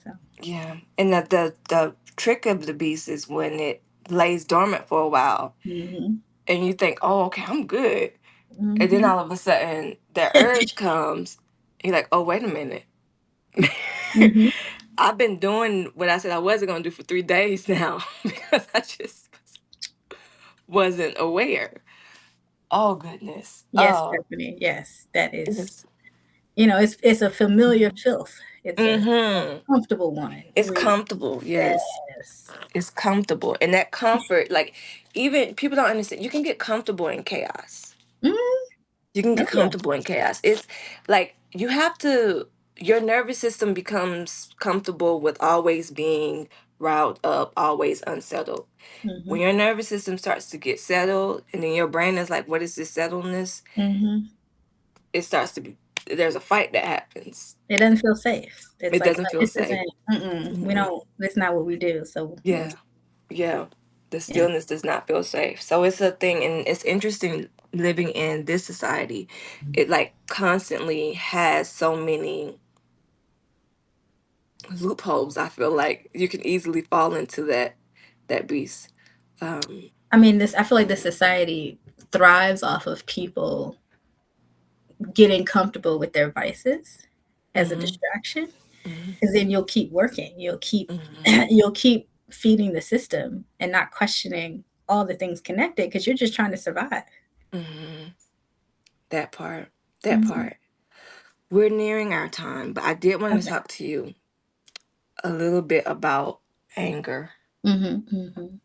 Speaker 1: So,
Speaker 2: Yeah, and the trick of the beast is when it lays dormant for a while,
Speaker 1: mm-hmm,
Speaker 2: and you think, "Oh, okay, I'm good," and then
Speaker 1: mm-hmm,
Speaker 2: all of a sudden that urge comes. And you're like, "Oh, wait a minute."
Speaker 1: mm-hmm.
Speaker 2: I've been doing what I said I wasn't gonna do for 3 days now because I just wasn't aware. Oh goodness.
Speaker 1: Yes,
Speaker 2: Oh,
Speaker 1: Stephanie. Yes, that is.
Speaker 2: it's.
Speaker 1: It's a familiar filth. It's a
Speaker 2: Mm-hmm.
Speaker 1: comfortable one.
Speaker 2: It's comfortable. Yes,
Speaker 1: Yes.
Speaker 2: it's comfortable, and that comfort, like, even people don't understand. You can get comfortable in chaos.
Speaker 1: Mm,
Speaker 2: You can
Speaker 1: oh
Speaker 2: get
Speaker 1: yeah.
Speaker 2: comfortable in chaos. It's like you have to. Your nervous system becomes comfortable with always being riled up, always unsettled.
Speaker 1: Mm-hmm,
Speaker 2: When your nervous system starts to get settled, and then your brain is like, "What is this settledness?"
Speaker 1: mm-hmm.
Speaker 2: It starts to be. There's a fight that happens.
Speaker 1: It doesn't feel safe. It's
Speaker 2: It
Speaker 1: like
Speaker 2: doesn't feel
Speaker 1: this
Speaker 2: safe.
Speaker 1: isn't. Mm-mm, we
Speaker 2: Mm-mm.
Speaker 1: don't. That's not what we do. So
Speaker 2: Yeah, yeah. The
Speaker 1: yeah.
Speaker 2: stillness does not feel safe. So it's a thing, and it's interesting living in this society. It like constantly has so many loopholes. I feel like you can easily fall into that beast. Um,
Speaker 1: I mean, this. I feel like this society thrives off of people getting comfortable with their vices as a
Speaker 2: mhm,
Speaker 1: distraction,
Speaker 2: mhm,
Speaker 1: because then you'll keep working. You'll keep
Speaker 2: mhm,
Speaker 1: you'll keep feeding the system and not questioning all the things connected because you're just trying to survive.
Speaker 2: mhm. That part. That
Speaker 1: Mhm.
Speaker 2: part. We're nearing our time, but I did want to
Speaker 1: Okay.
Speaker 2: talk to you a little bit about anger.
Speaker 1: Mhm, mhm.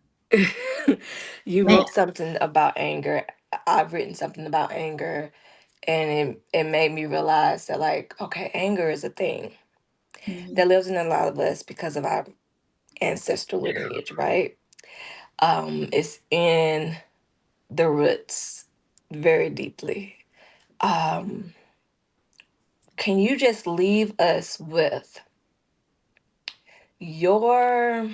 Speaker 2: You
Speaker 1: Man.
Speaker 2: wrote something about anger. I've written something about anger, and it made me realize that, like, okay, anger is a thing
Speaker 1: Mhm,
Speaker 2: that lives in a lot of us because of our ancestral lineage, right? It's in. the roots very deeply. Um, can you just leave us with your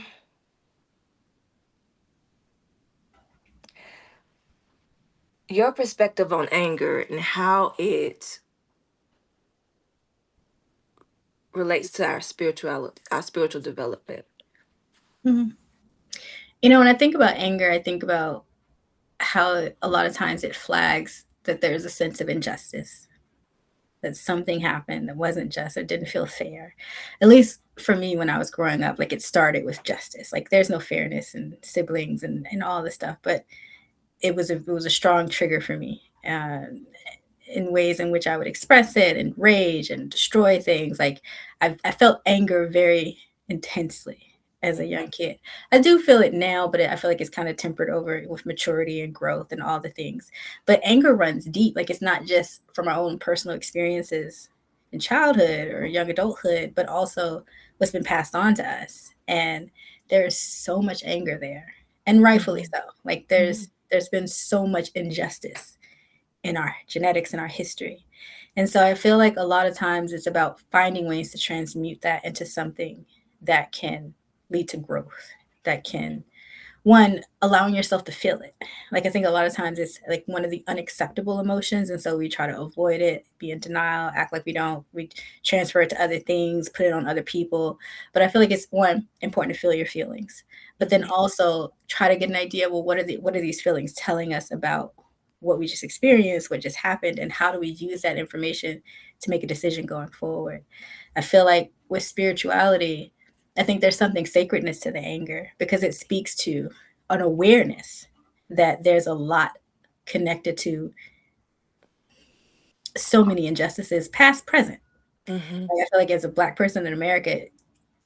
Speaker 2: your perspective on anger and how it relates to our spirituality, our spiritual development?
Speaker 1: Mhm. When I think about anger, I think about how a lot of times it flags that there's a sense of injustice, that something happened that wasn't just or didn't feel fair. At least for me, when I was growing up, like it started with justice. Like there's no fairness in siblings and all this stuff, but it was a strong trigger for me. In ways in which I would express it and rage and destroy things. Like I felt anger very intensely as a young kid. I do feel it now, but I feel like it's kind of tempered over with maturity and growth and all the things. But anger runs deep. Like it's not just from our own personal experiences in childhood or young adulthood, but also what's been passed on to us. And there's so much anger there, and rightfully
Speaker 2: Mhm.
Speaker 1: so. Like
Speaker 2: Mhm.
Speaker 1: there's been so much injustice in our genetics and our history. And so I feel like a lot of times it's about finding ways to transmute that into something that can lead to growth, that can, one, allowing yourself to feel it. Like I think a lot of times it's like one of the unacceptable emotions. And so we try to avoid it, be in denial, act like we don't, we transfer it to other things, put it on other people. But I feel like it's, one, important to feel your feelings, but then also try to get an idea, well, what are these feelings telling us about what we just experienced, what just happened, and how do we use that information to make a decision going forward. I feel like with spirituality, I think there's something sacredness to the anger because it speaks to an awareness that there's a lot connected to so many injustices, past, present.
Speaker 2: Mhm.
Speaker 1: Like I feel like as a Black person in America,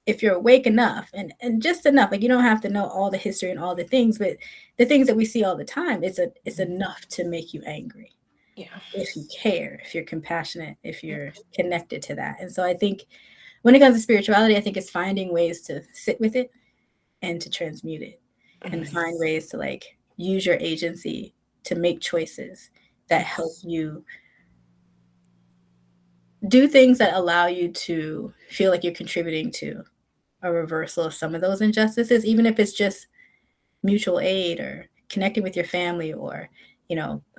Speaker 1: if you're awake enough and just enough, like you don't have to know all the history and all the things, but the things that we see all the time, it's
Speaker 2: Mhm.
Speaker 1: enough to make you angry
Speaker 2: Yeah.
Speaker 1: if you care, if you're compassionate, if you're connected to that. And so I think when it comes to spirituality, I think it's finding ways to sit with it and to transmute it and
Speaker 2: Mhm.
Speaker 1: find ways to like use your agency to make choices that help you do things that allow you to feel like you're contributing to a reversal of some of those injustices, even if it's just mutual aid or connecting with your family or,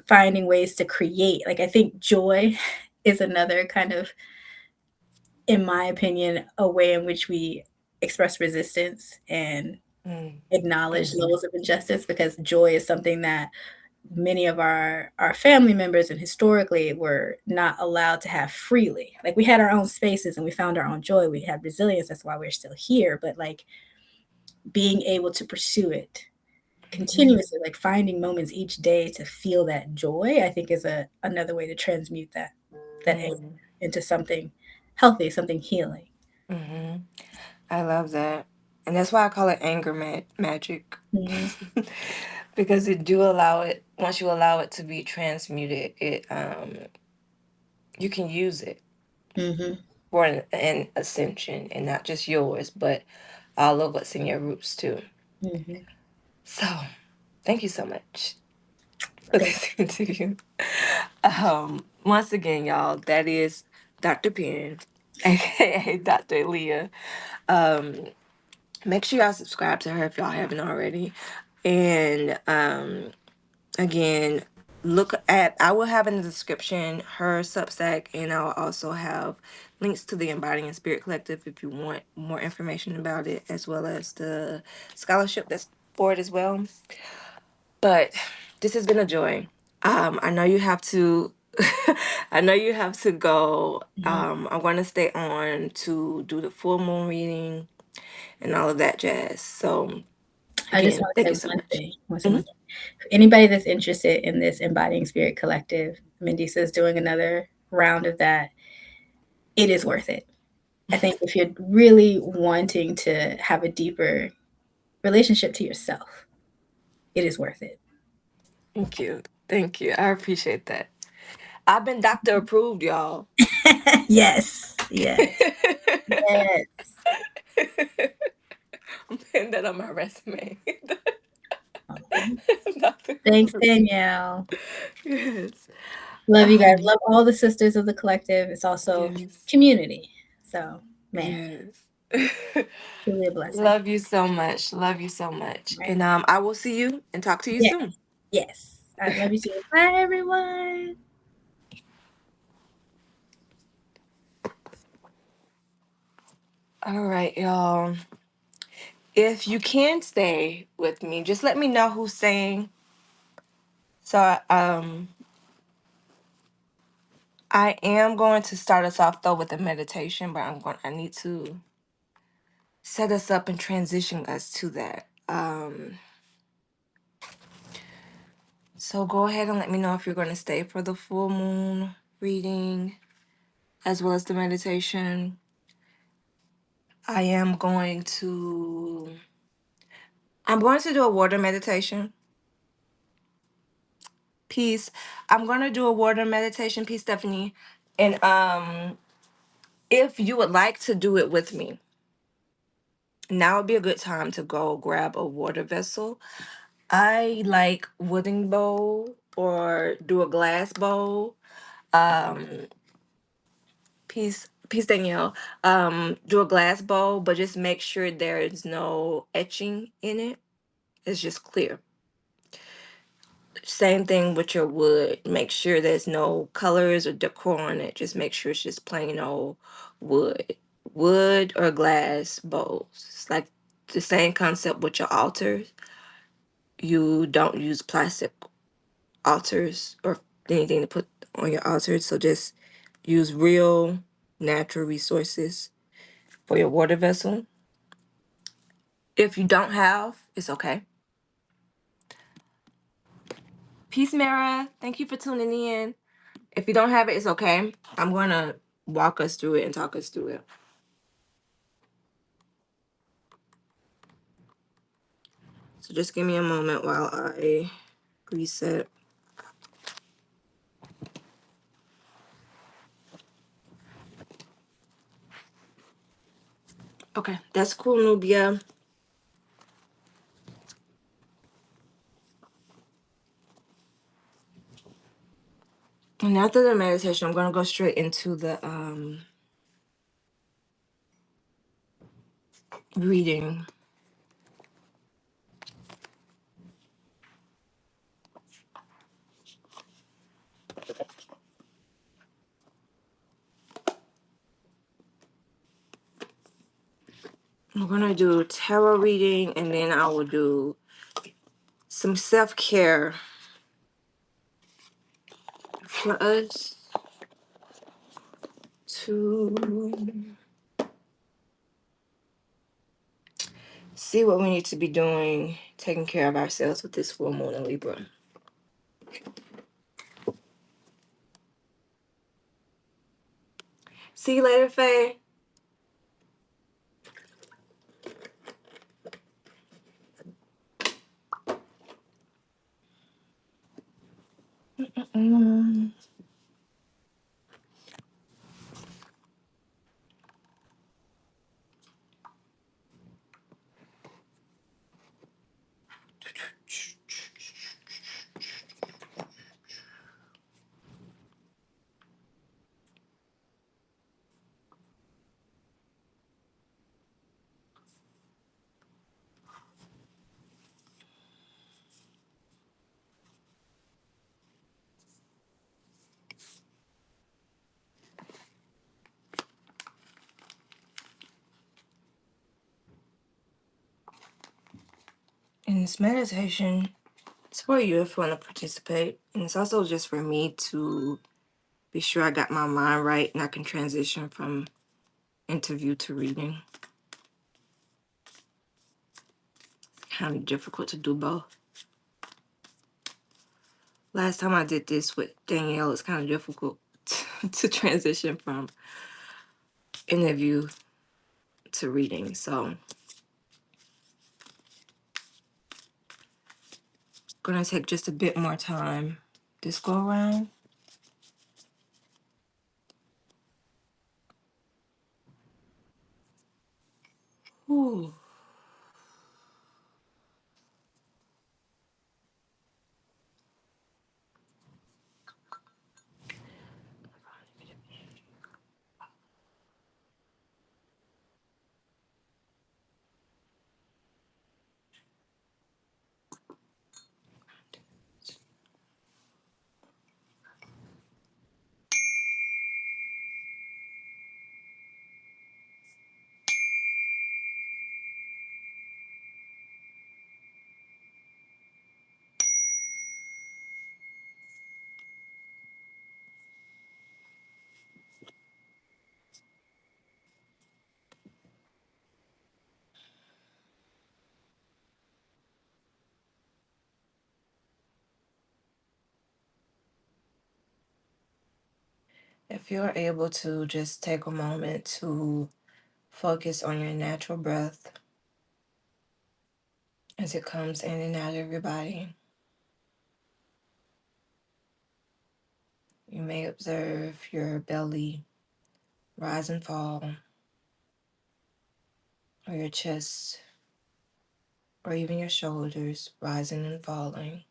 Speaker 1: finding ways to create. Like I think joy is another kind of, in my opinion, a way in which we express resistance and
Speaker 2: Mm.
Speaker 1: acknowledge
Speaker 2: Mhm.
Speaker 1: levels of injustice because joy is something that many of our family members and historically were not allowed to have freely. Like we had our own spaces and we found our own joy. We had resilience. That's why we're still here. But like being able to pursue it
Speaker 2: Mhm.
Speaker 1: continuously, like finding moments each day to feel that joy, I think is another way to transmute that anger
Speaker 2: Mhm.
Speaker 1: into something healthy, something healing.
Speaker 2: Mhm. I love that. And that's why I call it anger magic.
Speaker 1: Mhm.
Speaker 2: Because it do allow it, once you allow it to be transmuted, you can use it
Speaker 1: Mhm.
Speaker 2: for an ascension, and not just yours, but all of what's in your roots too.
Speaker 1: Mhm.
Speaker 2: So thank you so much for
Speaker 1: Thank
Speaker 2: this interview. Once again, y'all, that is Dr. Penn, aka Dr. Aleea. Um, Make sure y'all subscribe to her if y'all haven't already. And again, look at, I will have in the description her Substack, and I'll also have links to the Embodying Spirit Collective if you want more information about it, as well as the scholarship that's for it as well. But this has been a joy. I know you have to I know you have to go.
Speaker 1: you.
Speaker 2: I'm going to stay on to do the full moon reading and all of that jazz. So
Speaker 1: I just
Speaker 2: again,
Speaker 1: want to
Speaker 2: thank
Speaker 1: say
Speaker 2: you so
Speaker 1: one
Speaker 2: much.
Speaker 1: thing. I want to say one
Speaker 2: Mhm.
Speaker 1: thing. For anybody that's interested in this Embodying Spirit Collective, Mendisa is doing another round of that. It is worth it. I think if you're really wanting to have a deeper relationship to yourself, it is worth it.
Speaker 2: Thank you. Thank you. I appreciate that. I've been doctor approved, y'all.
Speaker 1: Yes, yes, yes.
Speaker 2: I'm putting that on my resume. Dr.
Speaker 1: Thanks,
Speaker 2: Cooper.
Speaker 1: Danielle.
Speaker 2: Yes.
Speaker 1: Love you guys.
Speaker 2: Um,
Speaker 1: Love all the sisters of the collective. It's also
Speaker 2: yes.
Speaker 1: community. So, man,
Speaker 2: Yes.
Speaker 1: truly a blessing.
Speaker 2: Love you so much. Love you so much.
Speaker 1: Right?
Speaker 2: And I will see you and talk to you
Speaker 1: Yes.
Speaker 2: soon.
Speaker 1: Yes. I love you too. Bye, everyone.
Speaker 2: All right, y'all. If you can stay with me, just let me know who's staying. So, I am going to start us off though with a meditation, but I need to set us up and transition us to that. So go ahead and let me know if you're going to stay for the full moon reading as well as the meditation. I am going to I'm going to do a water meditation. Peace. I'm going to do a water meditation, peace, Stephanie. And if you would like to do it with me, now would be a good time to go grab a water vessel. I like wooden bowl or do a glass bowl. Um, peace, Danielle. Do a glass bowl, but just make sure there is no etching in it. It's just clear. Same thing with your wood. Make sure there's no colors or decor on it. Just make sure it's just plain old wood. Wood or glass bowls. It's like the same concept with your altars. You don't use plastic altars or anything to put on your altars. So just use real natural resources for your water vessel. If you don't have, it's okay. Peace, Mara. Thank you for tuning in. If you don't have it, it's okay. I'm going to walk us through it and talk us through it. So just give me a moment while I reset. Okay, that's cool, Nubia. And after the meditation, I'm going to go straight into the reading. I'm going to do tarot reading, and then I will do some self-care for us to see what we need to be doing, taking care of ourselves with this full moon in Libra. See you later, Faye. Mm. In this meditation, it's for you if you want to participate. And it's also just for me to be sure I got my mind right and I can transition from interview to reading. Kind of difficult to do both. Last time I did this with Danielle, it's kind of difficult to transition from interview to reading. So, gonna take just a bit more time this go around. Ooh. If you're able to just take a moment to focus on your natural breath as it comes in and out of your body, you may observe your belly rise and fall, or your chest, or even your shoulders rising and falling.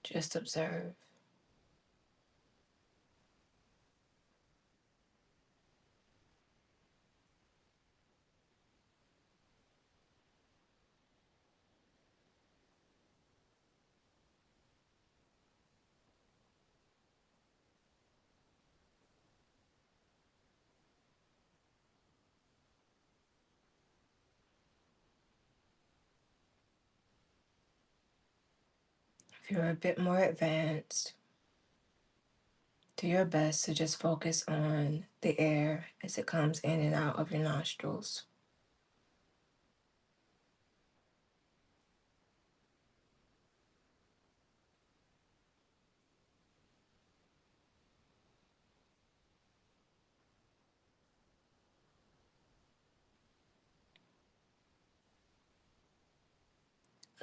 Speaker 2: Just observe. If you're a bit more advanced, do your best to just focus on the air as it comes in and out of your nostrils.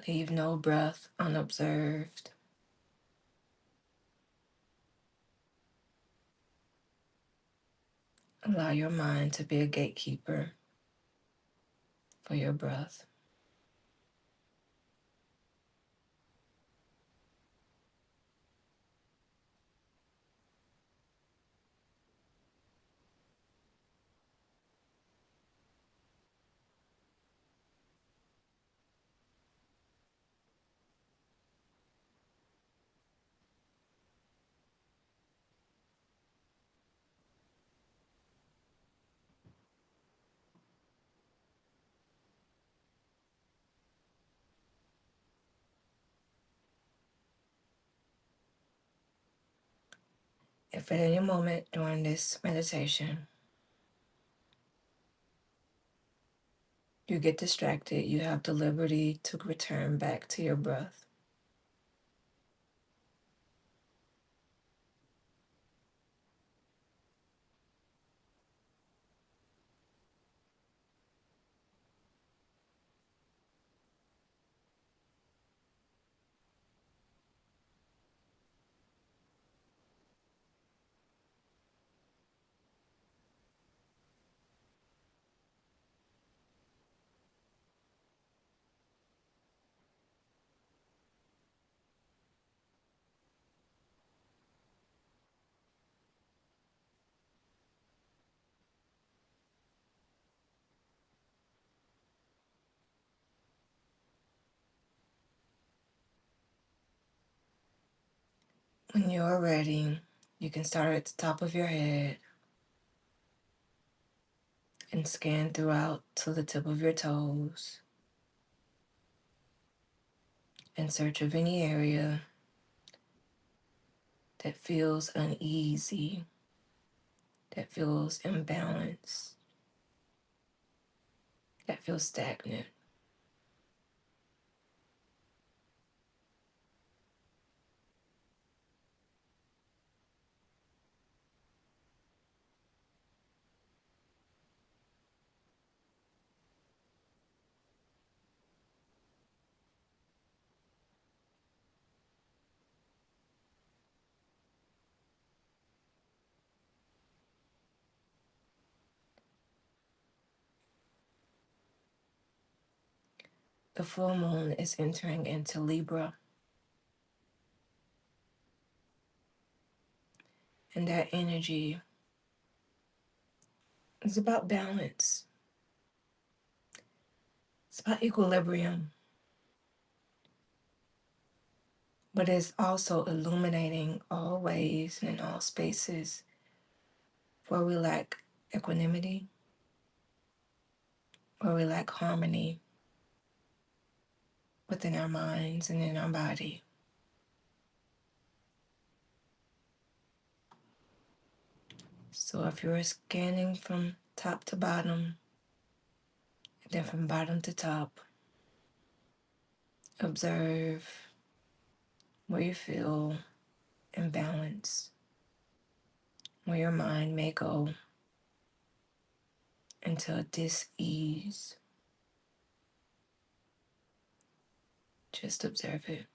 Speaker 2: Leave no breath unobserved. Allow your mind to be a gatekeeper for your breath. If at any moment during this meditation you get distracted, you have the liberty to return back to your breath. When you are ready, you can start at the top of your head and scan throughout to the tip of your toes in search of any area that feels uneasy, that feels imbalanced, that feels stagnant. The full moon is entering into Libra, and that energy is about balance. It's about equilibrium, but it's also illuminating all ways and in all spaces where we lack equanimity, where we lack harmony within our minds and in our body. So if you're scanning from top to bottom, and then from bottom to top, observe where you feel imbalance, where your mind may go into a dis-ease. Just observe it.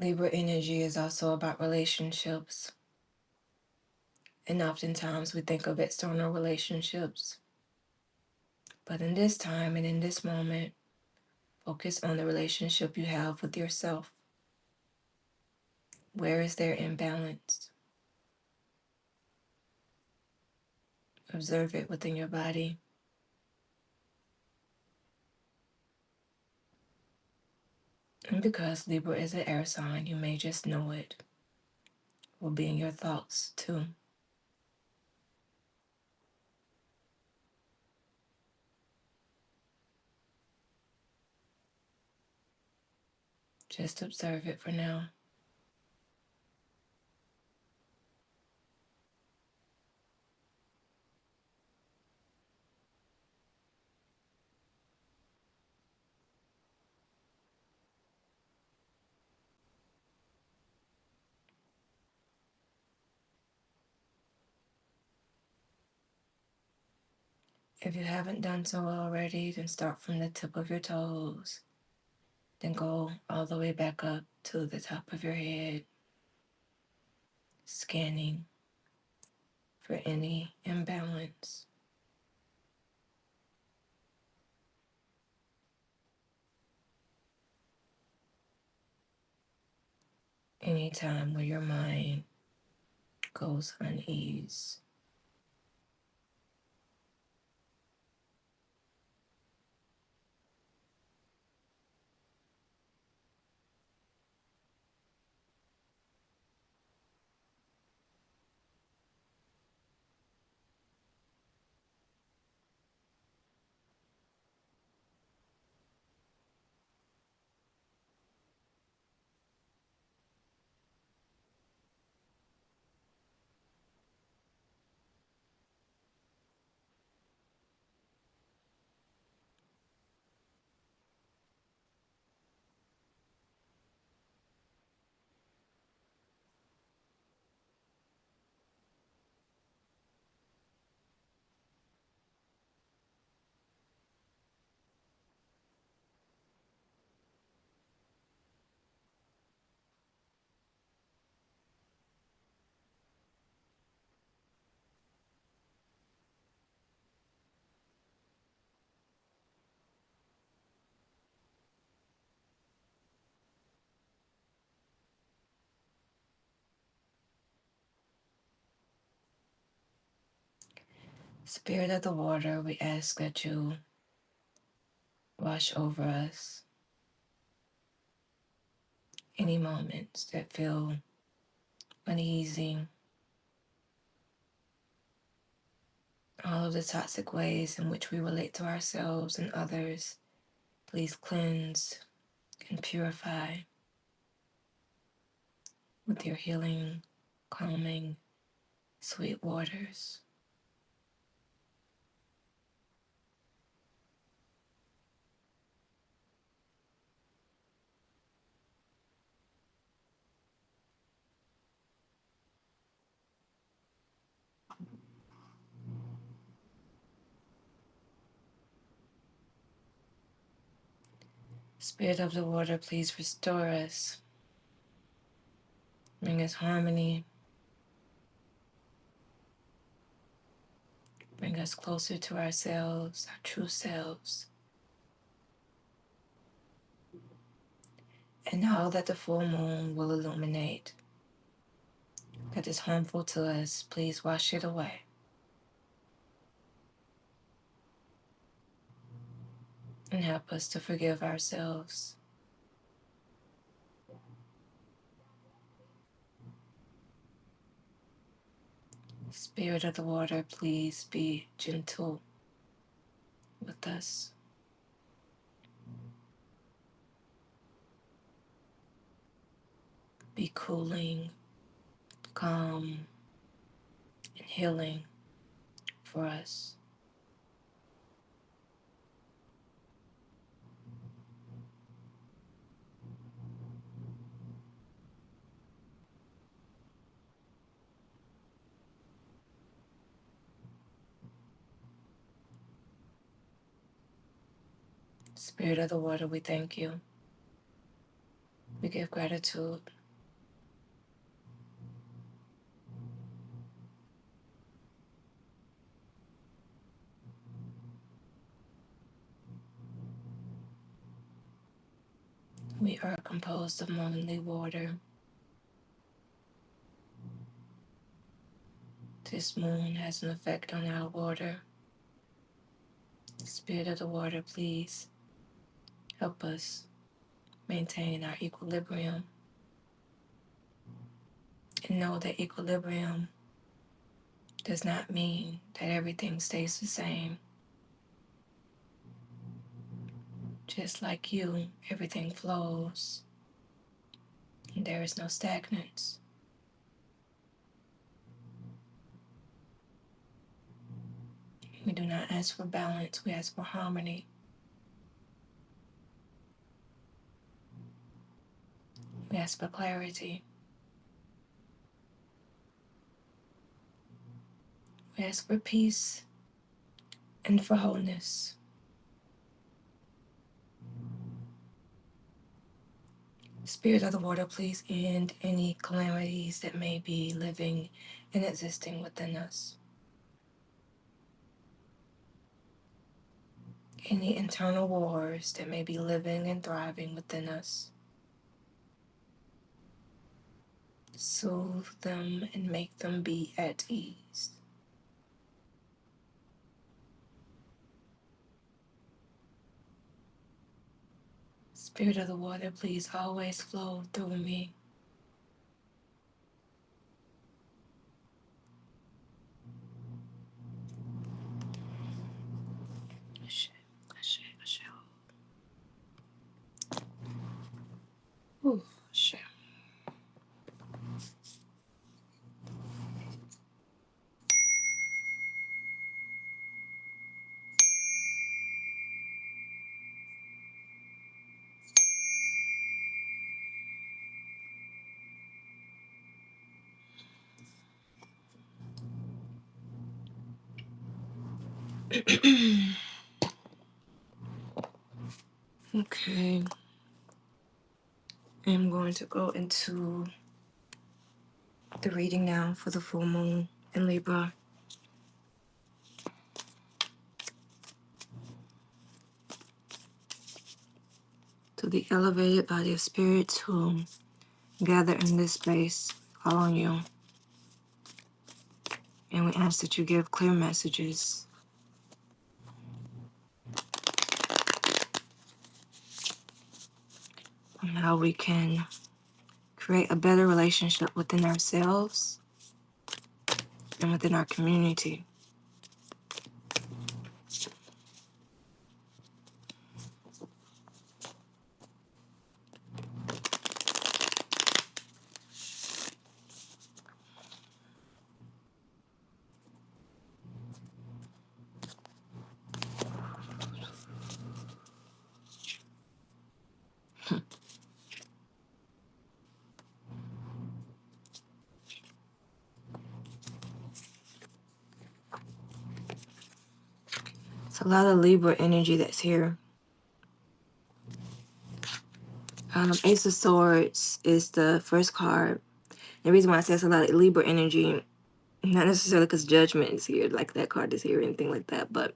Speaker 2: Libra energy is also about relationships. And oftentimes we think of external relationships. But in this time and in this moment, focus on the relationship you have with yourself. Where is there imbalance? Observe it within your body. And because Libra is an air sign, you may just know it. It will be in your thoughts too. Just observe it for now. If you haven't done so already, then start from the tip of your toes. Then go all the way back up to the top of your head, scanning for any imbalance. Anytime where your mind goes unease. Spirit of the water, we ask that you wash over us any moments that feel uneasy, all of the toxic ways in which we relate to ourselves and others. Please cleanse and purify with your healing, calming, sweet waters. Spirit of the water, please restore us. Bring us harmony. Bring us closer to ourselves, our true selves. And all that the full moon will illuminate that is harmful to us, please wash it away. And help us to forgive ourselves. Spirit of the water, please be gentle with us. Be cooling, calm, and healing for us. Spirit of the water, we thank you. We give gratitude. We are composed of moonly water. This moon has an effect on our water. Spirit of the water, please help us maintain our equilibrium. And know that equilibrium does not mean that everything stays the same. Just like you, everything flows, and there is no stagnance. We do not ask for balance, we ask for harmony. We ask for clarity. We ask for peace and for wholeness. Spirit of the water, please end any calamities that may be living and existing within us. Any internal wars that may be living and thriving within us. Soothe them and make them be at ease. Spirit of the water, please always flow through me. Ashe, ashe, ashe. Ooh, ashe. Okay. I'm going to go into the reading now for the full moon in Libra. To the elevated body of spirits who gather in this space, call on you. And we ask that you give clear messages on how we can create a better relationship within ourselves and within our community. It's a lot of Libra energy that's here. Ace of Swords is the first card. The reason why I say it's a lot of Libra energy Not necessarily because judgment is here, like that card is here or anything like that, but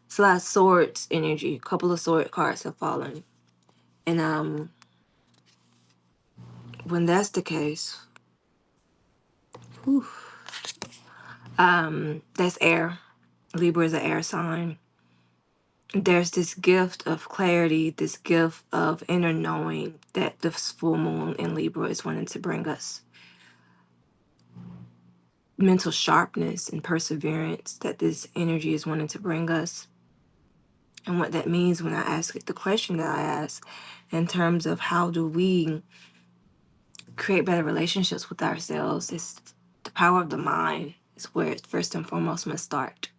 Speaker 2: it's a lot of swords energy. A couple of sword cards have fallen. And when that's the case, whew, that's air. Libra is an air sign. There's this gift of clarity, this gift of inner knowing that this full moon in Libra is wanting to bring us. Mental sharpness and perseverance that this energy is wanting to bring us. And what that means when I ask it, the question that I ask in terms of how do we create better relationships with ourselves, is the power of the mind is where it first and foremost must start.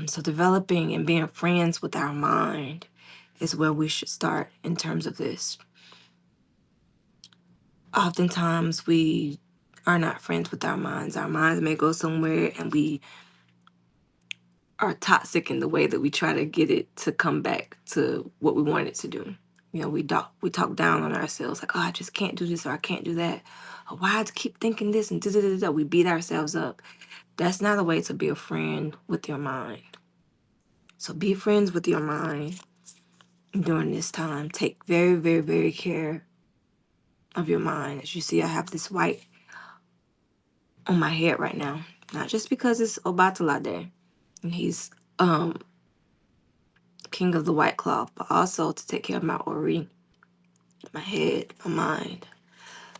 Speaker 2: So developing and being friends with our mind is where we should start in terms of this. Oftentimes we are not friends with our minds. Our minds may go somewhere and we are toxic in the way that we try to get it to come back to what we want it to do. You know, we talk down on ourselves like, oh, I just can't do this or I can't do that. Or why I keep thinking this and da da da da. We beat ourselves up. That's not a way to be a friend with your mind. So be friends with your mind during this time. Take very, very, very care of your mind. As you see, I have this white on my head right now. Not just because it's Obatala Day and he's king of the white cloth, but also to take care of my Ori, my head, my mind.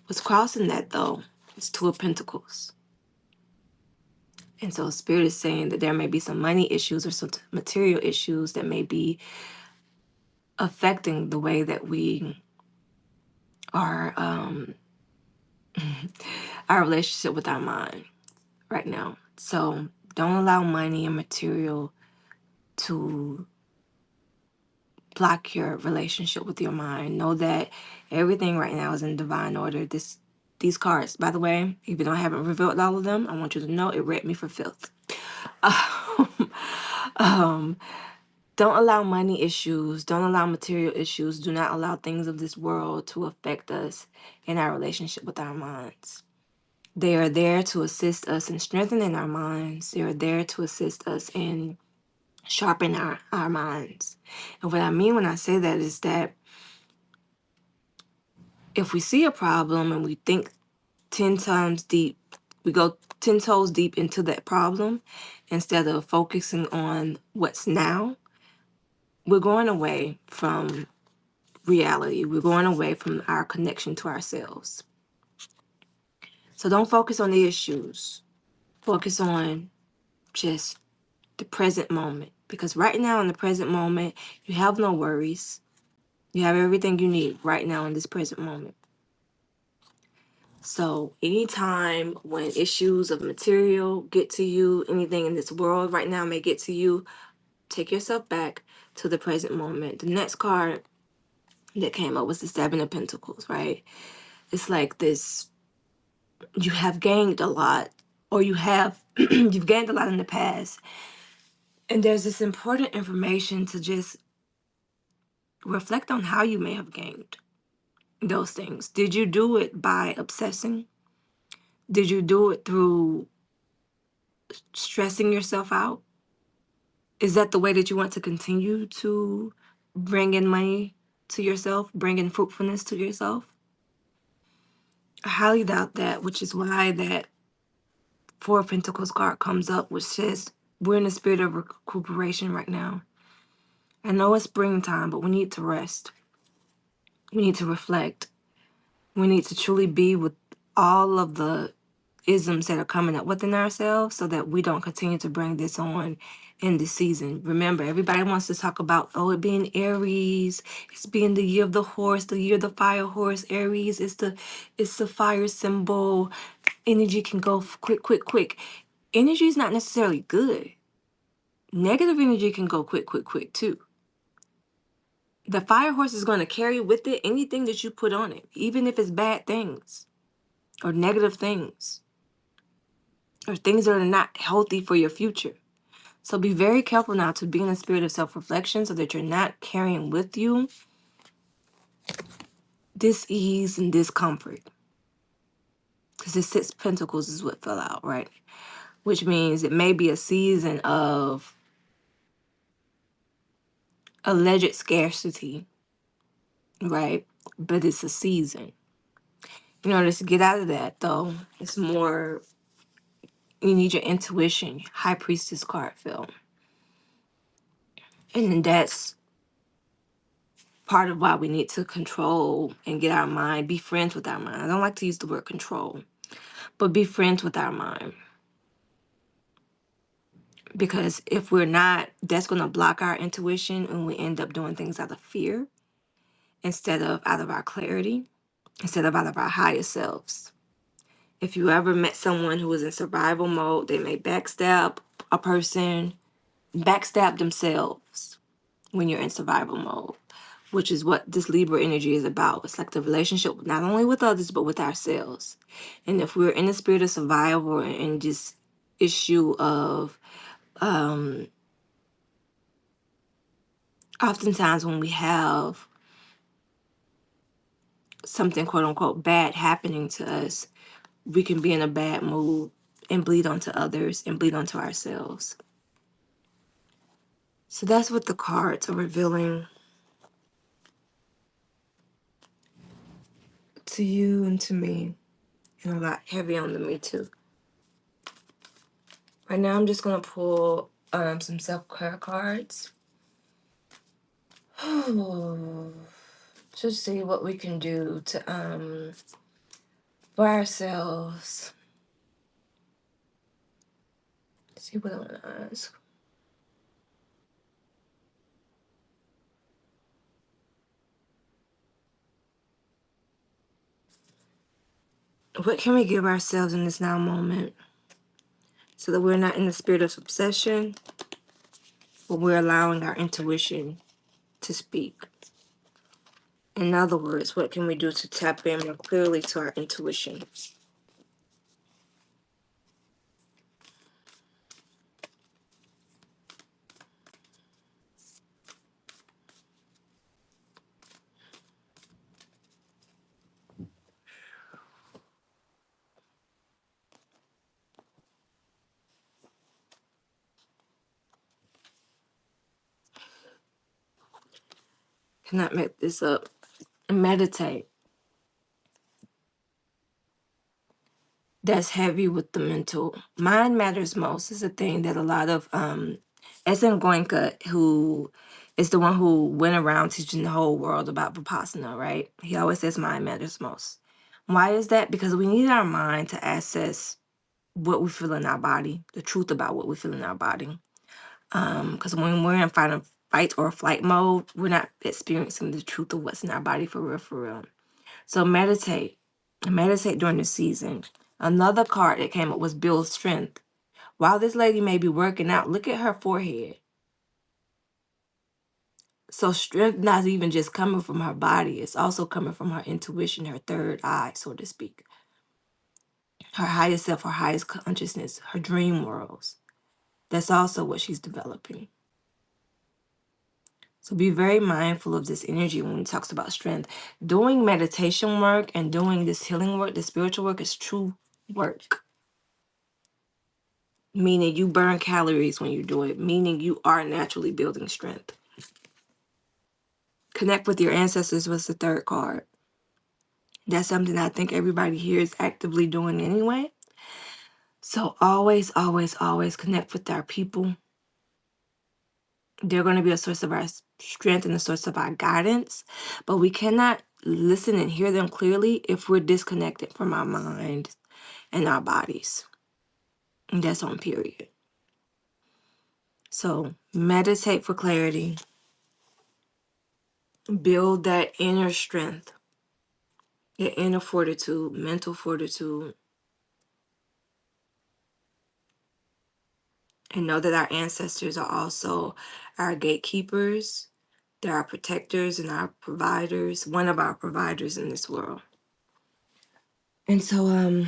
Speaker 2: What's crossing that though is Two of Pentacles. And so Spirit is saying that there may be some money issues or some material issues that may be affecting the way that we are our relationship with our mind right now. So don't allow money and material to block your relationship with your mind. Know that everything right now is in divine order. These cards, by the way, even though I haven't revealed all of them, I want you to know it read me for filth. um, don't allow money issues, don't allow material issues, do not allow things of this world to affect us in our relationship with our minds. They are there to assist us in strengthening our minds. They are there to assist us in sharpen our minds. And what I mean when I say that is that if we see a problem and we think 10 times deep, we go 10 toes deep into that problem instead of focusing on what's now, we're going away from reality. We're going away from our connection to ourselves. So don't focus on the issues. Focus on just the present moment. Because right now in the present moment, you have no worries. You have everything you need right now in this present moment. So anytime when issues of material get to you, anything in this world right now may get to you, take yourself back to the present moment. The next card that came up was the Seven of Pentacles, right? It's like this, you have gained a lot, or you have, you've gained a lot in the past. And there's this important information to just reflect on how you may have gained those things. Did you do it by obsessing? Did you do it through stressing yourself out? Is that the way that you want to continue to bring in money to yourself, bring in fruitfulness to yourself? I highly doubt that, which is why that Four of Pentacles card comes up, which says we're in the spirit of recuperation right now. I know it's springtime, but we need to rest. We need to reflect. We need to truly be with all of the isms that are coming up within ourselves so that we don't continue to bring this on in this season. Remember, everybody wants to talk about, oh, it being Aries, it's being the year of the horse, the year of the fire horse. Aries is the fire symbol. Energy can go quick, quick, quick. Energy is not necessarily good. Negative energy can go quick, quick, quick too. The fire horse is going to carry with it anything that you put on it, even if it's bad things or negative things or things that are not healthy for your future. So be very careful now to be in a spirit of self-reflection so that you're not carrying with you dis-ease and discomfort. because the Six Pentacles is what fell out, right? Which means it may be a season of alleged scarcity, right? But it's a season. In order to get out of that, though, it's more, you need your intuition. High Priestess card fell. And that's part of why we need to control and get our mind, be friends with our mind. I don't like to use the word control, but be friends with our mind. Because if we're not, that's going to block our intuition and we end up doing things out of fear instead of out of our clarity, instead of out of our higher selves. If you ever met someone who was in survival mode, they may backstab a person, backstab themselves when you're in survival mode, which is what this Libra energy is about. It's like the relationship not only with others, but with ourselves. And if we're in the spirit of survival and in this issue of, oftentimes when we have something quote unquote bad happening to us, we can be in a bad mood and bleed onto others and bleed onto ourselves. So that's what the cards are revealing to you and to me, and a lot heavy on the me too. Right now, I'm just gonna pull some self-care cards. Just see what we can do to for ourselves. See what I want to ask. What can we give ourselves in this now moment so that we're not in the spirit of obsession, but we're allowing our intuition to speak? In other words, what can we do to tap in more clearly to our intuition? Cannot make this up. Meditate. That's heavy with the mental. Mind matters most is a thing that a lot of S.N. Goenka, who is the one who went around teaching the whole world about Vipassana, right? He always says mind matters most. Why is that? Because we need our mind to access what we feel in our body, the truth about what we feel in our body. Because when we're in fight or flight mode, we're not experiencing the truth of what's in our body for real, for real. So meditate. Meditate during the season. Another card that came up was build strength. While this lady may be working out, look at her forehead. So strength not even just coming from her body, it's also coming from her intuition, her third eye, so to speak. Her highest self, her highest consciousness, her dream worlds. That's also what she's developing. So be very mindful of this energy when it talks about strength. Doing meditation work and doing this healing work, the spiritual work, is true work. Meaning you burn calories when you do it, meaning you are naturally building strength. Connect with your ancestors was the third card. That's something I think everybody here is actively doing anyway. So always, always, always connect with our people. They're going to be a source of our strength and a source of our guidance, but we cannot listen and hear them clearly if we're disconnected from our mind and our bodies. And that's on period. So meditate for clarity. Build that inner strength, your inner fortitude, mental fortitude. And know that our ancestors are also our gatekeepers. They're our protectors and our providers, one of our providers in this world. And so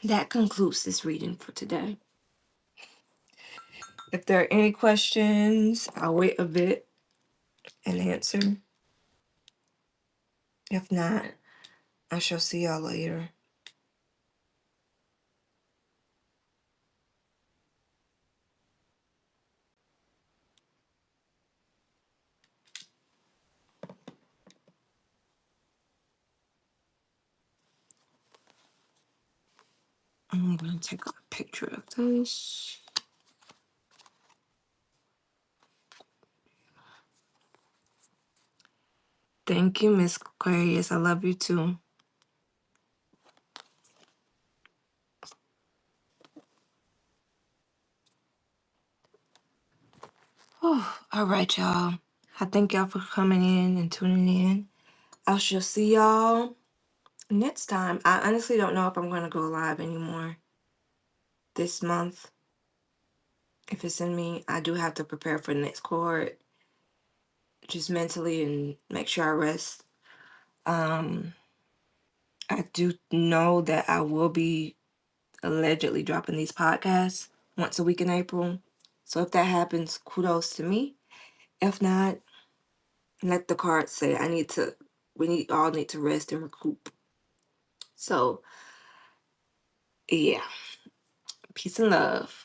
Speaker 2: that concludes this reading for today. If there are any questions, I'll wait a bit and answer. If not, I shall see y'all later. I'm going to take a picture of this. Thank you, Miss Aquarius. I love you too. Oh, all right, y'all. I thank y'all for coming in and tuning in. I shall see y'all next time. I honestly don't know if I'm going to go live anymore this month. If it's in me, I do have to prepare for the next cohort, just mentally, and make sure I rest. I do know that I will be allegedly dropping these podcasts once a week in April. So if that happens, kudos to me. If not, let the cards say we all need to rest and recoup. So yeah. Peace and love.